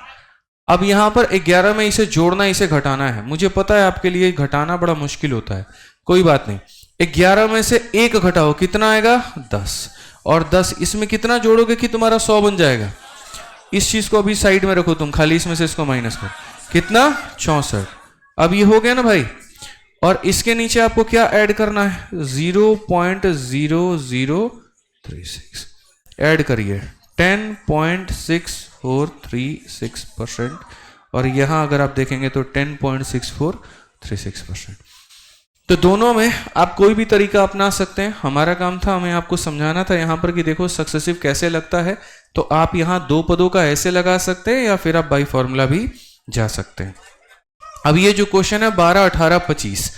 अब यहां पर 11 में इसे जोड़ना इसे घटाना है, मुझे पता है आपके लिए घटाना बड़ा मुश्किल होता है, कोई बात नहीं। 11 में से 1 घटाओ कितना आएगा 10, और 10 इसमें कितना जोड़ोगे कि तुम्हारा 100 बन जाएगा। इस चीज को अभी साइड में रखो तुम, खाली इसमें से इसको माइनस करो, कितना 64। अब ये हो गया ना भाई, और इसके नीचे आपको क्या ऐड करना है 0.0036 ऐड करिए, 10.6436%, और यहां अगर आप देखेंगे तो 10.6436%। तो दोनों में आप कोई भी तरीका अपना सकते हैं, हमारा काम था हमें आपको समझाना था यहां पर कि देखो सक्सेसिव कैसे लगता है। तो आप यहां दो पदों का ऐसे लगा सकते हैं या फिर आप बाई फॉर्मूला भी जा सकते हैं। अब ये जो क्वेश्चन है 12 18 25,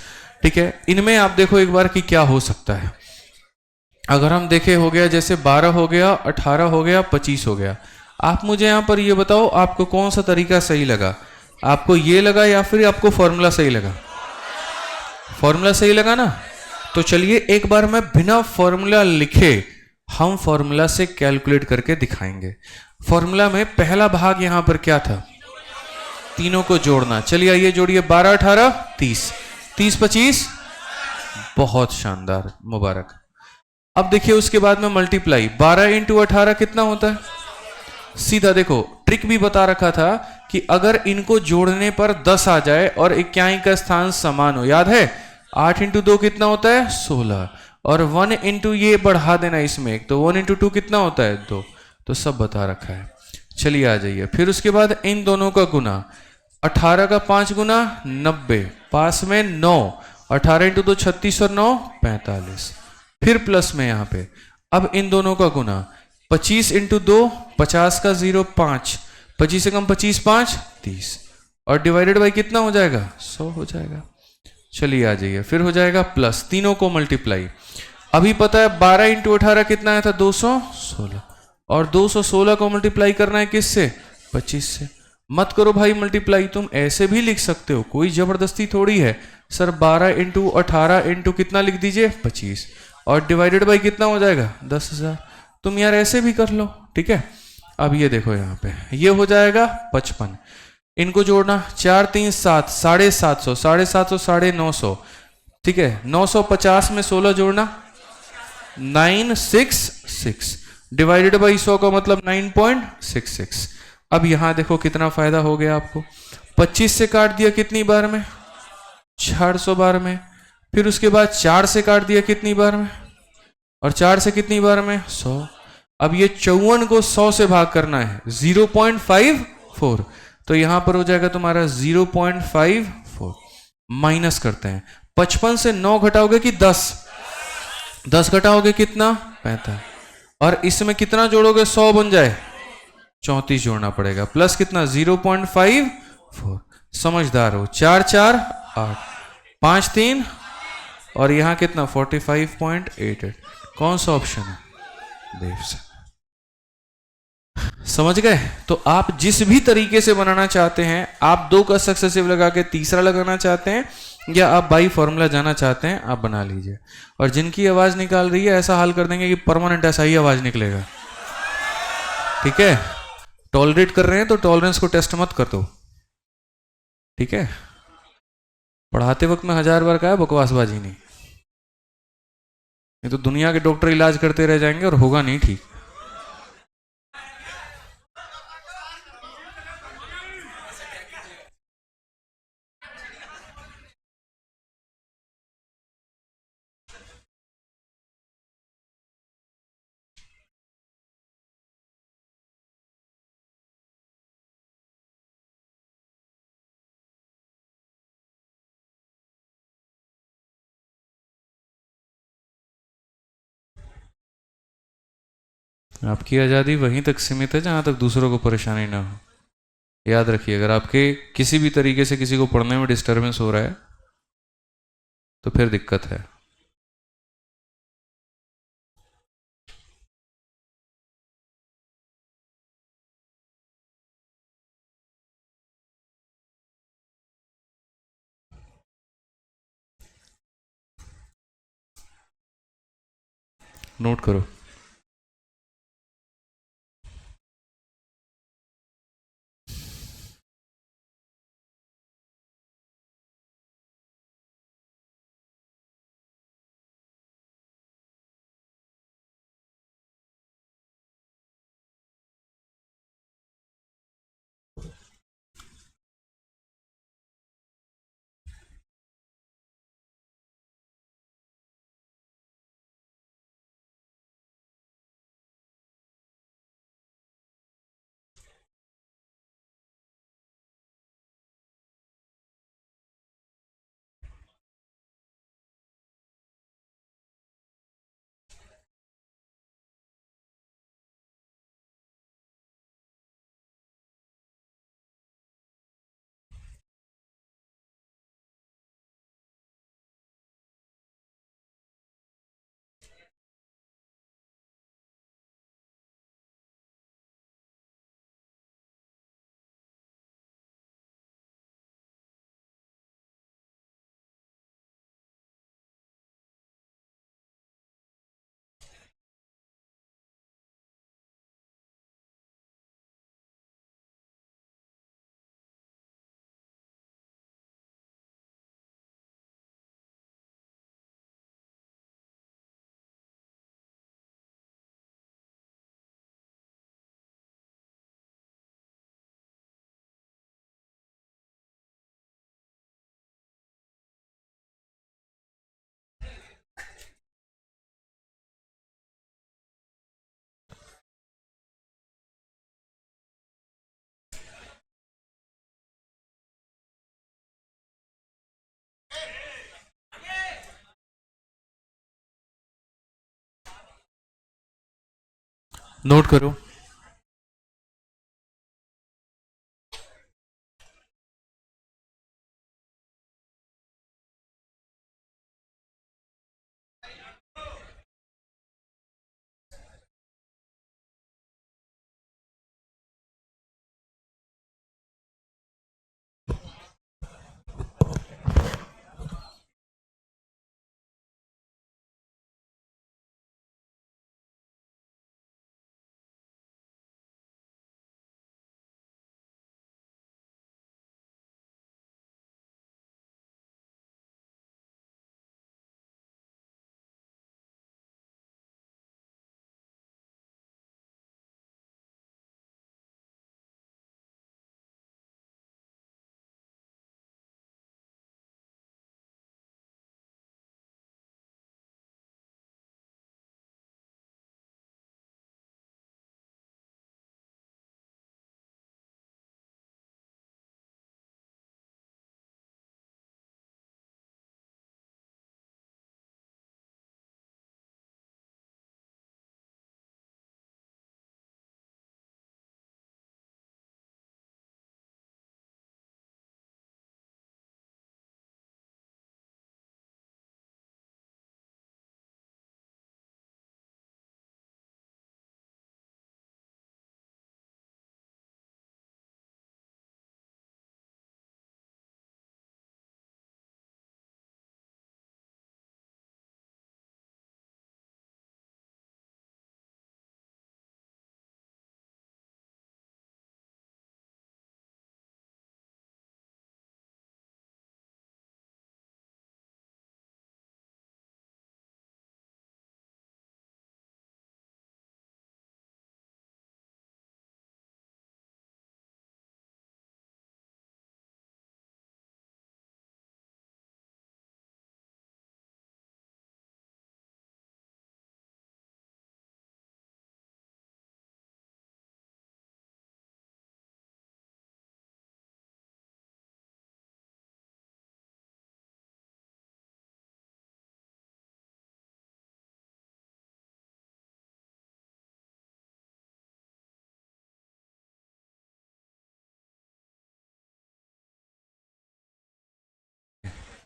ठीक है, इनमें आप देखो एक बार कि क्या हो सकता है। अगर हम देखें हो गया जैसे 12 हो गया 18 हो गया 25 हो गया, आप मुझे यहां पर ये बताओ आपको कौन सा तरीका सही लगा, आपको ये लगा या फिर आपको फॉर्मूला सही लगा। फॉर्मूला सही लगा ना, तो चलिए एक बार मैं बिना फॉर्मूला लिखे हम फॉर्मूला से कैलकुलेट करके दिखाएंगे। फॉर्मूला में पहला भाग यहां पर क्या था, तीनों को जोड़ना। चलिए आइए जोड़िए, 12 18 30, 30 25, बहुत शानदार, मुबारक। अब देखिए उसके बाद में मल्टीप्लाई, 12 इंटू 18 कितना होता है, सीधा देखो ट्रिक भी बता रखा था कि अगर इनको जोड़ने पर 10 आ जाए और इक्याई का स्थान समान हो, याद है 8 इंटू 2 कितना होता है 16, और 1 इंटू ये बढ़ा देना इसमें एक, तो 1 इंटू 2 कितना होता है 2, तो सब बता रखा है। चलिए आ जाइए, फिर उसके बाद इन दोनों का गुना, 18 का 5 गुना 90, पास में 9, 18 इंटू 2 36 और 9 45, फिर प्लस में यहां पे अब इन दोनों का गुना, 25 इंटू 2 50 का 0 5, 25 से कम 25 5 30, और डिवाइडेड बाई कितना हो जाएगा 100 हो जाएगा। चलिए आ जाइए, फिर हो जाएगा प्लस, तीनों को मल्टीप्लाई। अभी पता है 12 इंटू 18 कितना आया था 216, और 216 को मल्टीप्लाई करना है किससे 25 से। मत करो भाई मल्टीप्लाई, तुम ऐसे भी लिख सकते हो, कोई जबरदस्ती थोड़ी है। सर 12 इंटू 18 इंटू कितना लिख दीजिए 25, और डिवाइडेड बाई कितना हो जाएगा 10,000। तुम यार ऐसे भी कर लो, ठीक है। अब ये देखो यहाँ पे ये हो जाएगा 55, इनको जोड़ना 4 3 7, 750, 750 950, ठीक है। 950 में 16 जोड़ना 966, डिवाइडेड बाई 100 का मतलब 9.66। अब यहां देखो कितना फायदा हो गया आपको, 25 से काट दिया कितनी बार में 400 बार में, फिर उसके बाद 4 से काट दिया कितनी बार में, और 4 से कितनी बार में 100। अब ये 54 को 100 से भाग करना है 0.54, तो यहां पर हो जाएगा तुम्हारा 0.54, माइनस करते हैं 55 से 9 घटाओगे कि 10 घटाओगे कितना 45, और इसमें कितना जोड़ोगे 100 बन जाए 34 जोड़ना पड़ेगा, प्लस कितना 0.54, समझदार हो, 4 4 8, 5 3, और यहां कितना 45.88, कौन सा ऑप्शन है देव से, समझ गए। तो आप जिस भी तरीके से बनाना चाहते हैं, आप 2 का सक्सेसिव लगा के तीसरा लगाना चाहते हैं, या आप बाई फॉर्मूला जाना चाहते हैं, आप बना लीजिए। और जिनकी आवाज निकाल रही है ऐसा हाल कर देंगे कि परमानेंट ऐसा ही आवाज निकलेगा, ठीक है। टॉलरेट कर रहे हैं तो टॉलरेंस को टेस्ट मत कर दो, ठीक है। पढ़ाते वक्त में 1000 बार कहा बकवासबाजी नहीं तो दुनिया के डॉक्टर इलाज करते रह जाएंगे और होगा नहीं ठीक। आपकी आज़ादी वहीं तक सीमित है जहाँ तक दूसरों को परेशानी ना हो। याद रखिए, अगर आपके किसी भी तरीके से किसी को पढ़ने में डिस्टरबेंस हो रहा है तो फिर दिक्कत है। नोट करो। नोट करो।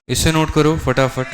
इसे नोट करो फटाफट।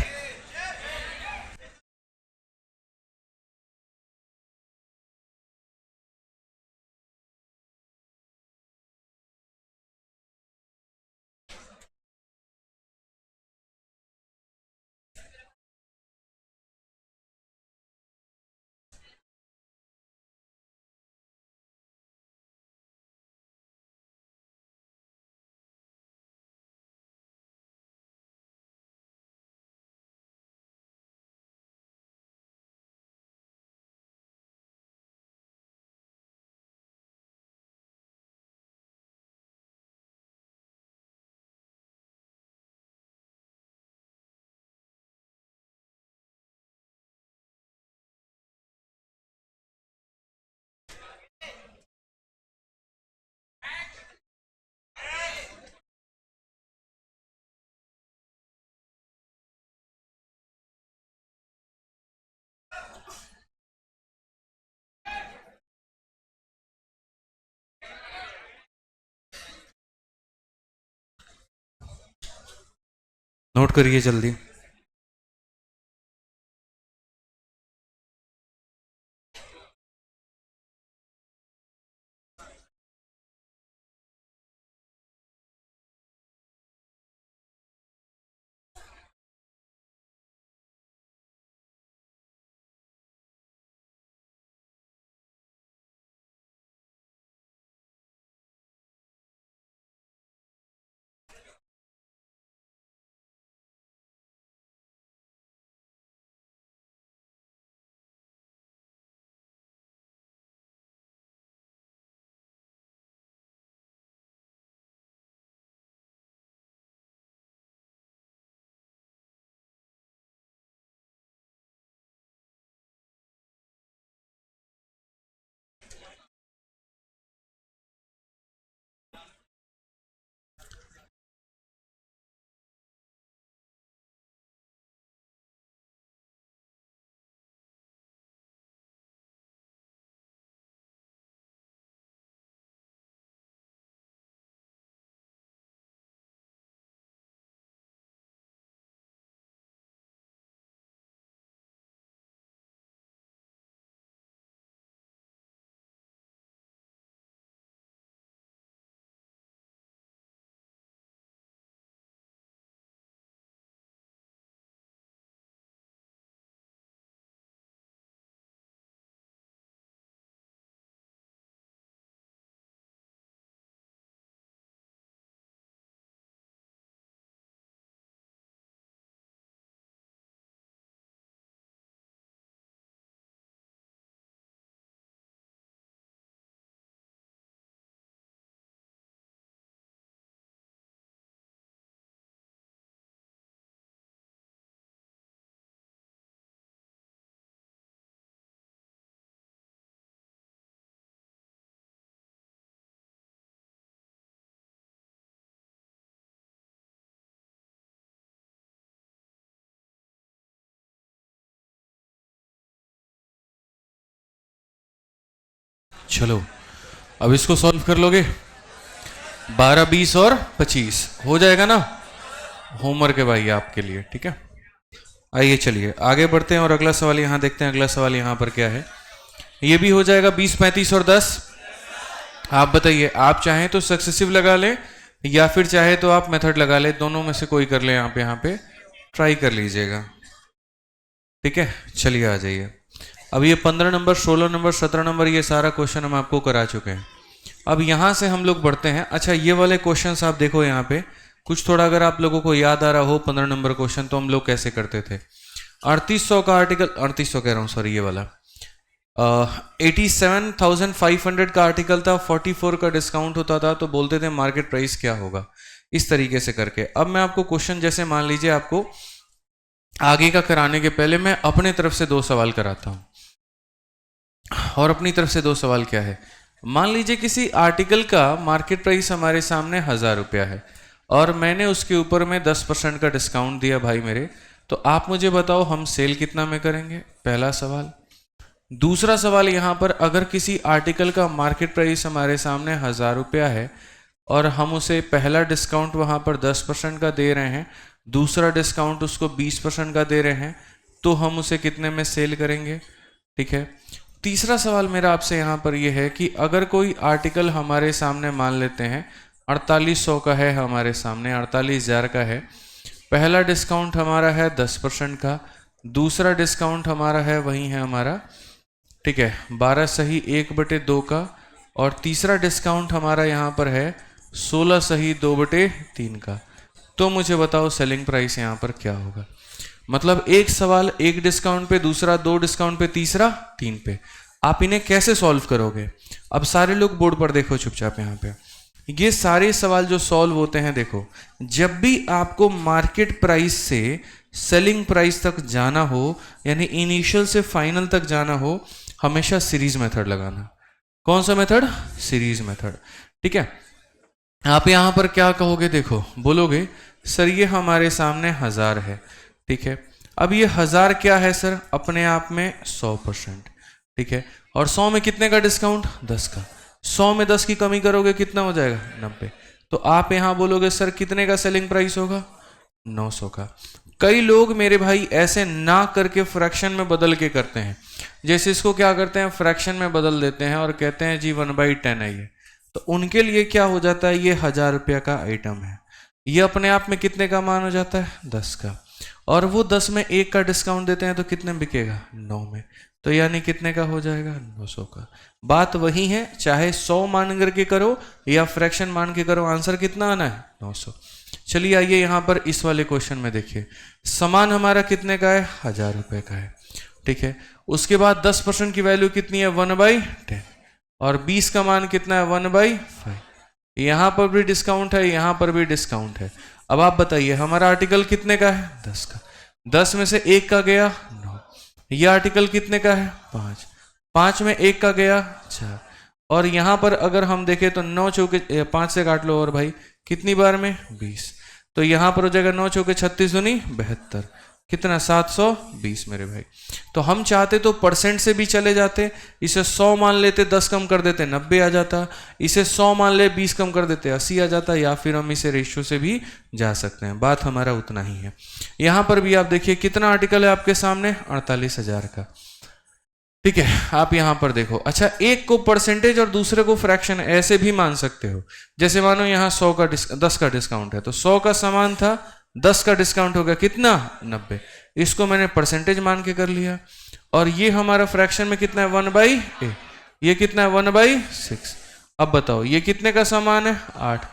नोट करिए जल्दी। चलो अब इसको सॉल्व कर लोगे। 12, 20 और 25 हो जाएगा ना। होमवर्क है भाई आपके लिए, ठीक है। आइए चलिए आगे बढ़ते हैं और अगला सवाल यहाँ देखते हैं। अगला सवाल यहाँ पर क्या है, ये भी हो जाएगा 20, 35 और 10। आप बताइए, आप चाहें तो सक्सेसिव लगा लें या फिर चाहे तो आप मेथड लगा ले, दोनों में से कोई कर ले। यहाँ पे ट्राई कर लीजिएगा, ठीक है। चलिए आ जाइए। अब ये 15 नंबर, 16 नंबर, 17 नंबर, ये सारा क्वेश्चन हम आपको करा चुके हैं। अब यहाँ से हम लोग बढ़ते हैं। अच्छा, ये वाले क्वेश्चंस आप देखो यहाँ पे, कुछ थोड़ा अगर आप लोगों को याद आ रहा हो 15 नंबर क्वेश्चन, तो हम लोग कैसे करते थे। 3800 का आर्टिकल, 3800 कह रहा हूँ सॉरी, ये वाला 87,500 का आर्टिकल था, 44 का डिस्काउंट होता था, तो बोलते थे मार्केट प्राइस क्या होगा, इस तरीके से करके। अब मैं आपको क्वेश्चन, जैसे मान लीजिए आपको आगे का कराने के पहले मैं अपने तरफ से 2 सवाल कराता हूं। और अपनी तरफ से 2 सवाल क्या है, मान लीजिए किसी आर्टिकल का मार्केट प्राइस हमारे सामने 1000 रुपया है और मैंने उसके ऊपर में 10% का डिस्काउंट दिया भाई मेरे, तो आप मुझे बताओ हम सेल कितना में करेंगे, पहला सवाल। दूसरा सवाल यहाँ पर, अगर किसी आर्टिकल का मार्केट प्राइस हमारे सामने 1000 रुपया है और हम उसे पहला डिस्काउंट वहाँ पर 10% का दे रहे हैं, दूसरा डिस्काउंट उसको 20% का दे रहे हैं, तो हम उसे कितने में सेल करेंगे? ठीक है। तीसरा सवाल मेरा आपसे यहाँ पर यह है कि अगर कोई आर्टिकल हमारे सामने मान लेते हैं 4800 का है, हमारे सामने 48,000 का है, पहला डिस्काउंट हमारा है 10% का, दूसरा डिस्काउंट हमारा है वही है हमारा, ठीक है, 12 सही 1/2 का, और तीसरा डिस्काउंट हमारा यहाँ पर है 16 सही 2/3 का। तो मुझे बताओ सेलिंग प्राइस यहाँ पर क्या होगा? मतलब एक सवाल एक डिस्काउंट पे, दूसरा 2 डिस्काउंट पे, तीसरा 3 पे। आप इन्हें कैसे सॉल्व करोगे? अब सारे लोग बोर्ड पर देखो चुपचाप। यहाँ पे ये सारे सवाल जो सॉल्व होते हैं, देखो, जब भी आपको मार्केट प्राइस से सेलिंग प्राइस तक जाना हो, यानी इनिशियल से फाइनल तक जाना हो, हमेशा सीरीज मेथड लगाना। कौन सा मेथड? Series method. ठीक है। आप यहां पर क्या कहोगे? देखो, बोलोगे सर ये हमारे सामने 1000 है, ठीक है। अब ये 1000 क्या है सर? अपने आप में 100%, ठीक है। और 100 में कितने का डिस्काउंट? 10 का। 100 में 10 की कमी करोगे कितना हो जाएगा? 90। तो आप यहां बोलोगे सर कितने का सेलिंग प्राइस होगा? 900 का। कई लोग मेरे भाई ऐसे ना करके फ्रैक्शन में बदल के करते हैं। जैसे इसको क्या करते हैं, फ्रैक्शन में बदल देते हैं और कहते हैं जी 1/10 है ये। तो उनके लिए क्या हो जाता है, ये 1000 रुपया का आइटम है, ये अपने आप में कितने का मान हो जाता है? 10 का। और वो 10 में 1 का डिस्काउंट देते हैं तो कितने में बिकेगा? 9 में। तो यानी कितने का हो जाएगा? 900 का। बात वही है, चाहे 100 मान करके करो या फ्रैक्शन मान के करो, आंसर कितना आना है? 900। चलिए आइए यहां पर इस वाले क्वेश्चन में देखिए, सामान हमारा कितने का है? 1000 रुपए का है, ठीक है। उसके बाद 10% की वैल्यू कितनी है? 1/10। और 20 का मान कितना है? 1/5। यहां पर भी डिस्काउंट है, यहां पर भी डिस्काउंट है। अब आप बताइए हमारा आर्टिकल कितने का है? 10 का। 10 में से 1 का गया 9। यह आर्टिकल कितने का है? 5। 5 में 1 का गया 4। और यहां पर अगर हम देखें तो 9 चौके 5 से काट लो और भाई कितनी बार में? 20। तो यहां पर हो जाएगा 9 चौके 36 दूनी 72। कितना? 720 मेरे भाई। तो हम चाहते तो परसेंट से भी चले जाते, इसे 100 मान लेते, 10 कम कर देते 90 आ जाता, इसे 100 मान ले 20 कम कर देते 80 आ जाता, या फिर हम इसे रेशियो से भी जा सकते हैं। बात हमारा उतना ही है। यहां पर भी आप देखिए कितना आर्टिकल है आपके सामने? 48,000 का, ठीक है। आप यहां पर देखो, अच्छा, एक को परसेंटेज और दूसरे को फ्रैक्शन ऐसे भी मान सकते हो। जैसे मानो यहां 10 का डिस्काउंट है, तो 100 का सामान था, 10 का डिस्काउंट हो गया कितना? 90। इसको मैंने परसेंटेज मान के कर लिया। और ये हमारा फ्रैक्शन में कितना है? 1/8। ये कितना है? 1/6। अब बताओ ये कितने का सामान है? 8।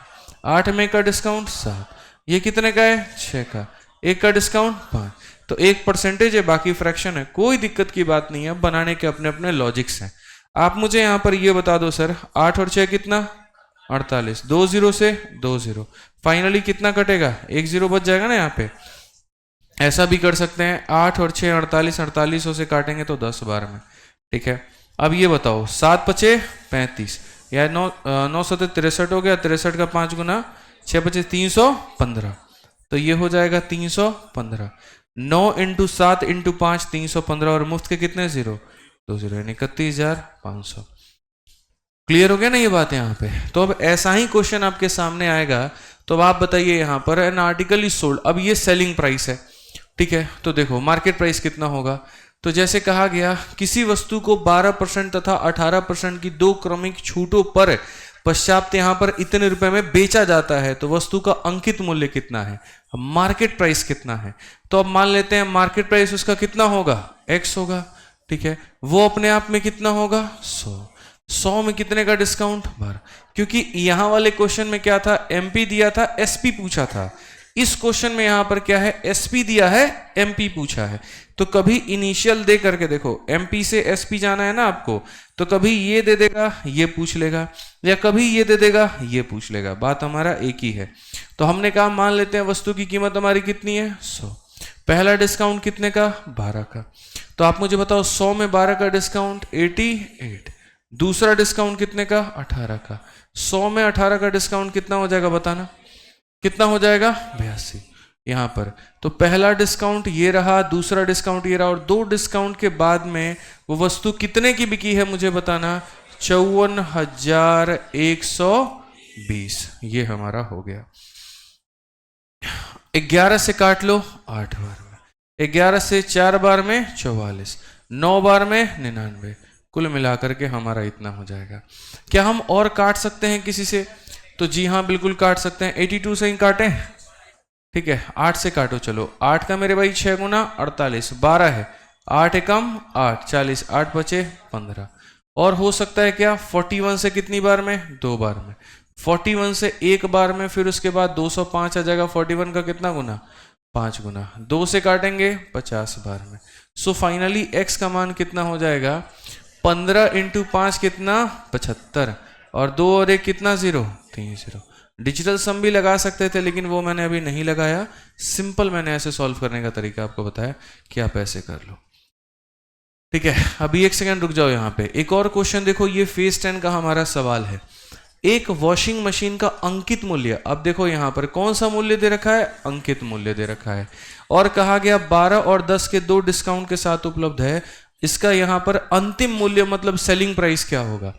8 में का डिस्काउंट 7। ये कितने का है? 6 का। 1 का डिस्काउंट 5। तो 1 परसेंटेज है, बाकी फ्रैक्शन है, कोई दिक्कत की बात नहीं है, बनाने के अपने अपने लॉजिक्स हैं। आप मुझे यहां पर ये बता दो सर, 8 और 6 कितना? 48। 2 0 से 2 0, फाइनली कितना कटेगा? 1 0 बच जाएगा ना यहाँ पे। ऐसा भी कर सकते हैं, 8 और 6 48, 48 से काटेंगे तो 10 बार में, ठीक है। अब ये बताओ 7 पचे 35, या 9 7 63 हो गया, 63 का 5 गुना 6 पचे 315, तो ये हो जाएगा 315। 9 × 7 × 5 315, और मुफ्त के कितने? 0 2 0, यानी 31,500। क्लियर हो गया ना ये बात यहाँ पे? तो अब ऐसा ही क्वेश्चन आपके सामने आएगा, तो अब आप बताइए यहाँ पर एन आर्टिकल इज सोल्ड। अब ये सेलिंग प्राइस है, ठीक है। तो देखो मार्केट प्राइस कितना होगा? तो जैसे कहा गया, किसी वस्तु को 12% तथा 18% की 2 क्रमिक छूटों पर पश्चात यहाँ पर इतने रुपए में बेचा जाता है, तो वस्तु का अंकित मूल्य कितना है? मार्केट प्राइस कितना है? तो अब मान लेते हैं मार्केट प्राइस उसका कितना होगा? x होगा, ठीक है। वो अपने आप में कितना होगा? 100। 100 में कितने का डिस्काउंट? 12। क्योंकि यहां वाले क्वेश्चन में क्या था? एमपी दिया था, एसपी पूछा था। इस क्वेश्चन में यहां पर क्या है? एसपी दिया है, एमपी पूछा है। तो कभी इनिशियल दे करके देखो, एमपी से एसपी जाना है ना आपको, तो कभी ये दे देगा, ये पूछ लेगा, या कभी ये दे देगा, ये पूछ लेगा। बात हमारा एक ही है। तो हमने कहा मान लेते हैं वस्तु की कीमत हमारी कितनी है? 100। पहला डिस्काउंट कितने का? 12 का। तो आप मुझे बताओ 100 में 12 का डिस्काउंट 88। दूसरा डिस्काउंट कितने का? 18 का। 100 में 18 का डिस्काउंट कितना हो जाएगा? बताना कितना हो जाएगा? 82 यहां पर। तो पहला डिस्काउंट ये रहा, दूसरा डिस्काउंट ये रहा, और 2 डिस्काउंट के बाद में वो वस्तु कितने की बिकी है मुझे बताना? 54,120। ये हमारा हो गया। 11 से काट लो 8 बार में, 11 से 4 बार में 44, 9 बार में 99, कुल मिलाकर के हमारा इतना हो जाएगा। क्या हम और काट सकते हैं किसी से? तो जी हाँ बिल्कुल काट सकते हैं। 82 से ही काटें, ठीक है। 8 से काटो, चलो 8 का मेरे भाई 6 गुना 48, 12 है, 8 एकम 8, 40, 8 बचे 15। और हो सकता है क्या 41 से कितनी बार में? 2 बार में। 41 से एक बार में, फिर उसके बाद 205 आ जाएगा। 41 का कितना गुना? 5 गुना। 2 से काटेंगे 50 बार में। सो फाइनली x का मान कितना हो जाएगा? 15 इंटू 5 कितना? 75, और 2 और 1 कितना? 0, 3 0। डिजिटल सम भी लगा सकते थे, लेकिन वो मैंने अभी नहीं लगाया। सिंपल मैंने ऐसे सॉल्व करने का तरीका आपको बताया कि आप ऐसे कर लो, ठीक है। अभी एक सेकंड रुक जाओ यहाँ पे। एक और क्वेश्चन देखो, ये फेज 10 का हमारा सवाल है। एक वॉशिंग मशीन का अंकित मूल्य, अब देखो यहाँ पर कौन सा मूल्य दे रखा है? अंकित मूल्य दे रखा है, और कहा गया 12 और 10 के 2 डिस्काउंट के साथ उपलब्ध है। इसका यहाँ पर अंतिम मूल्य मतलब सेलिंग प्राइस क्या होगा?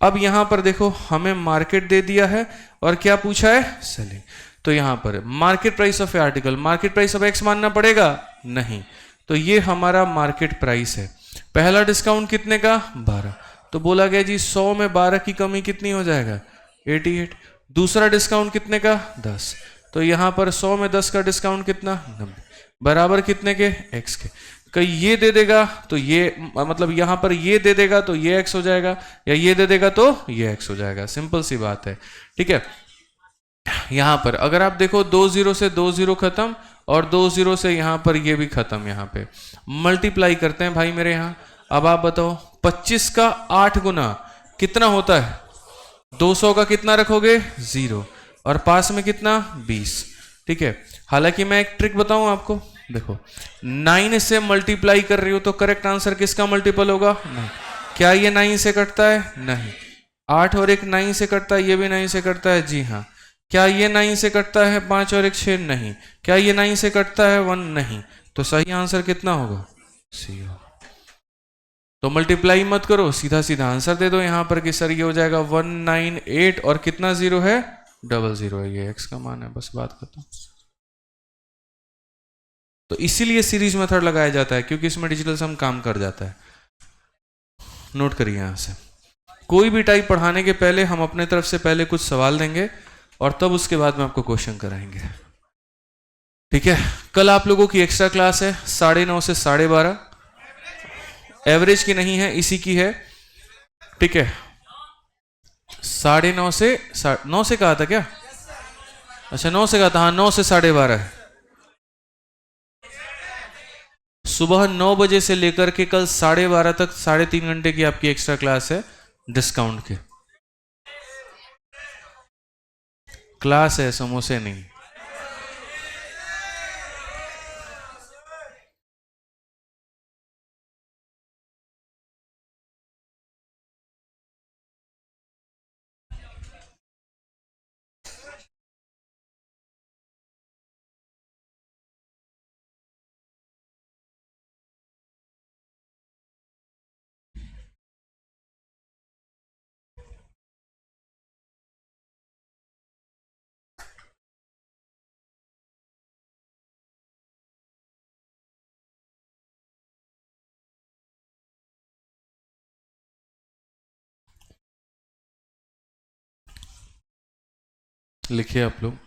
अब यहाँ पर देखो हमें मार्केट दे दिया है और क्या पूछा है? सेलिंग। तो यहाँ पर market price of A article, market price of x मानना पड़ेगा? नहीं। तो ये हमारा मार्केट प्राइस है। पहला डिस्काउंट कितने का? 12। तो बोला गया जी 100 में 12 की कमी कितनी हो जाएगा? 88। दूसरा डिस्काउंट कितने का? 10। तो यहाँ पर 100 में 10 का डिस्काउंट कितना? 90, बराबर कितने के? x के। कहीं ये दे देगा तो ये, मतलब यहाँ पर ये दे देगा तो ये x हो जाएगा, या ये दे देगा तो ये x हो जाएगा। सिंपल सी बात है, ठीक है। यहाँ पर अगर आप देखो 2 0 से 2 0 खत्म, और 2 0 से यहाँ पर ये भी खत्म। यहाँ पे मल्टीप्लाई करते हैं भाई मेरे यहाँ। अब आप बताओ 25 का 8 गुना कितना होता है? 200 का कितना रखोगे? 0, और पास में कितना? 20, ठीक है। हालांकि मैं एक ट्रिक बताऊं आपको, देखो 9 से मल्टीप्लाई कर रही हो तो करेक्ट आंसर किसका मल्टीपल होगा? 9। क्या ये 9 से कटता है? नहीं। 8 और 1 9 से कटता है, ये भी 9 से कटता है, जी हाँ। क्या ये 9 से कटता है? 5 और 1 6? नहीं। क्या ये 9 से कटता है? 1? नहीं। तो सही आंसर कितना होगा? सी होगा। तो मल्टीप्लाई मत करो, सीधा सीधा आंसर दे दो यहाँ पर कि सर ये हो जाएगा 198, और कितना 0 है? 00 है, ये x का मान है। बस बात खत्म। तो इसीलिए सीरीज मेथड लगाया जाता है, क्योंकि इसमें डिजिटल सम काम कर जाता है। नोट करिए यहां से, कोई भी टाइप पढ़ाने के पहले हम अपने तरफ से पहले कुछ सवाल देंगे, और तब उसके बाद में आपको क्वेश्चन कराएंगे, ठीक है। कल आप लोगों की एक्स्ट्रा क्लास है 9:30 से 12:30। एवरेज की नहीं है, इसी की है, ठीक है। 9:30 से 9 से कहा था क्या? अच्छा 9 से कहा था, हाँ 9 से 12:30 है। सुबह 9 बजे से लेकर के कल 12:30 तक 3.5 घंटे की आपकी एक्स्ट्रा क्लास है, डिस्काउंट के। क्लास है, समोसे नहीं। लिखिए आप लोग।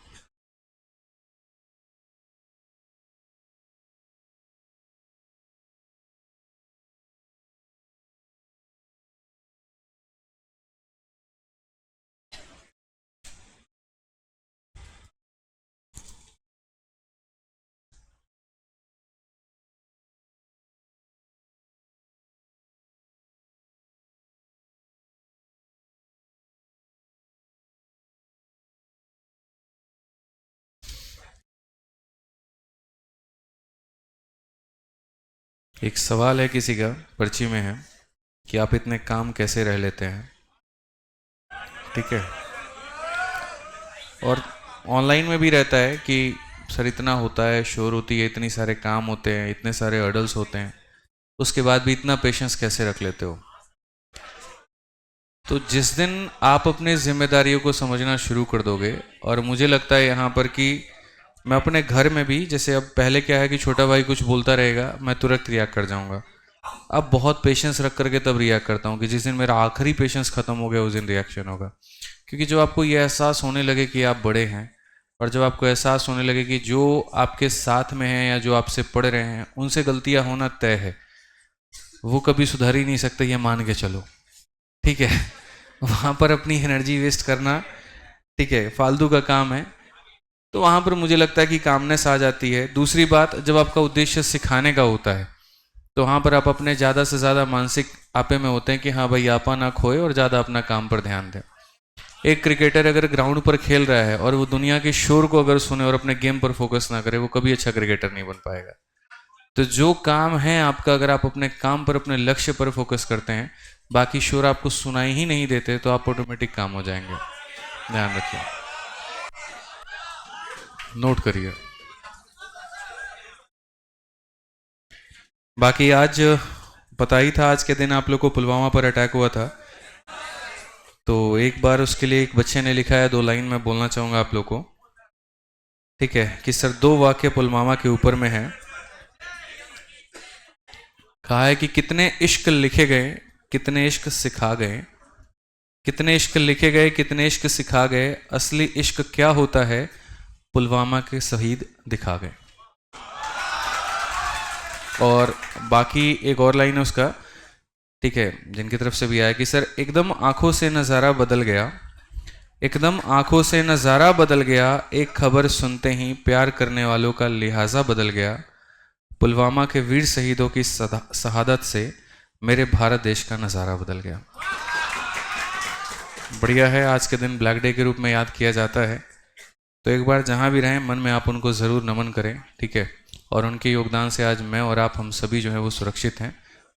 एक सवाल है किसी का पर्ची में है कि आप इतने काम कैसे रह लेते हैं, ठीक है। और ऑनलाइन में भी रहता है कि सर इतना होता है, शोर होती है, इतनी सारे काम होते हैं, इतने सारे हर्डल्स होते हैं, उसके बाद भी इतना पेशेंस कैसे रख लेते हो? तो जिस दिन आप अपने जिम्मेदारियों को समझना शुरू कर दोगे, और मुझे लगता है यहाँ पर कि मैं अपने घर में भी, जैसे अब पहले क्या है कि छोटा भाई कुछ बोलता रहेगा, मैं तुरंत रिएक्ट कर जाऊंगा। अब बहुत पेशेंस रख करके तब रिएक्ट करता हूँ कि जिस दिन मेरा आखिरी पेशेंस खत्म हो गया उस दिन रिएक्शन होगा। क्योंकि जब आपको ये एहसास होने लगे कि आप बड़े हैं, और जब आपको एहसास होने लगे कि जो आपके साथ में हैं या जो आपसे पढ़ रहे हैं उनसे गलतियां होना तय है, वो कभी सुधर ही नहीं सकते, ये मान के चलो, ठीक है। वहाँ पर अपनी एनर्जी वेस्ट करना, ठीक है, फालतू का काम है। तो वहाँ पर मुझे लगता है कि कामनेस आ जाती है। दूसरी बात, जब आपका उद्देश्य सिखाने का होता है तो वहाँ पर आप अपने ज़्यादा से ज़्यादा मानसिक आपे में होते हैं कि हाँ भाई आपा ना खोए और ज़्यादा अपना काम पर ध्यान दें। एक क्रिकेटर अगर ग्राउंड पर खेल रहा है और वो दुनिया के शोर को अगर सुने और अपने गेम पर फोकस ना करे, वो कभी अच्छा क्रिकेटर नहीं बन पाएगा। तो जो काम है आपका, अगर आप अपने काम पर, अपने लक्ष्य पर फोकस करते हैं, बाकी शोर आपको सुनाई ही नहीं देते, तो आप ऑटोमेटिक काम हो जाएंगे। ध्यान रखिए, नोट करिए। बाकी आज पता ही था, आज के दिन आप लोग को पुलवामा पर अटैक हुआ था। तो एक बार उसके लिए एक बच्चे ने लिखा है, 2 लाइन में बोलना चाहूँगा आप लोग को, ठीक है, कि सर 2 वाक्य पुलवामा के ऊपर में है। कहा है कि कितने इश्क लिखे गए, कितने इश्क सिखा गए, कितने इश्क लिखे गए, कितने इश्क सिखा गए, असली इश्क क्या होता है पुलवामा के शहीद दिखा गए। और बाकी एक और लाइन है उसका, ठीक है, जिनकी तरफ से भी आया कि सर एकदम आंखों से नज़ारा बदल गया, एकदम आंखों से नज़ारा बदल गया, एक खबर सुनते ही प्यार करने वालों का लिहाजा बदल गया, पुलवामा के वीर शहीदों की शहादत से मेरे भारत देश का नज़ारा बदल गया। बढ़िया है, आज के दिन ब्लैक डे के रूप में याद किया जाता है। तो एक बार जहाँ भी रहें, मन में आप उनको ज़रूर नमन करें, ठीक है। और उनके योगदान से आज मैं और आप, हम सभी जो है वो सुरक्षित हैं।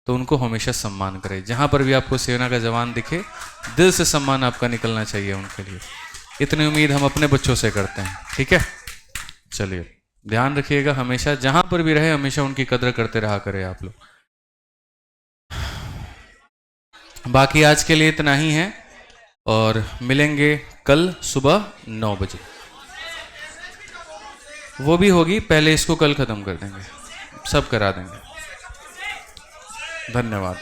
तो उनको हमेशा सम्मान करें। जहाँ पर भी आपको सेना का जवान दिखे, दिल से सम्मान आपका निकलना चाहिए उनके लिए। इतनी उम्मीद हम अपने बच्चों से करते हैं, ठीक है। चलिए, ध्यान रखिएगा, हमेशा जहाँ पर भी रहे हमेशा उनकी कदर करते रहा करें आप लोग। बाकी आज के लिए इतना ही है, और मिलेंगे कल सुबह 9 बजे। वो भी होगी, पहले इसको कल ख़त्म कर देंगे, सब करा देंगे। धन्यवाद।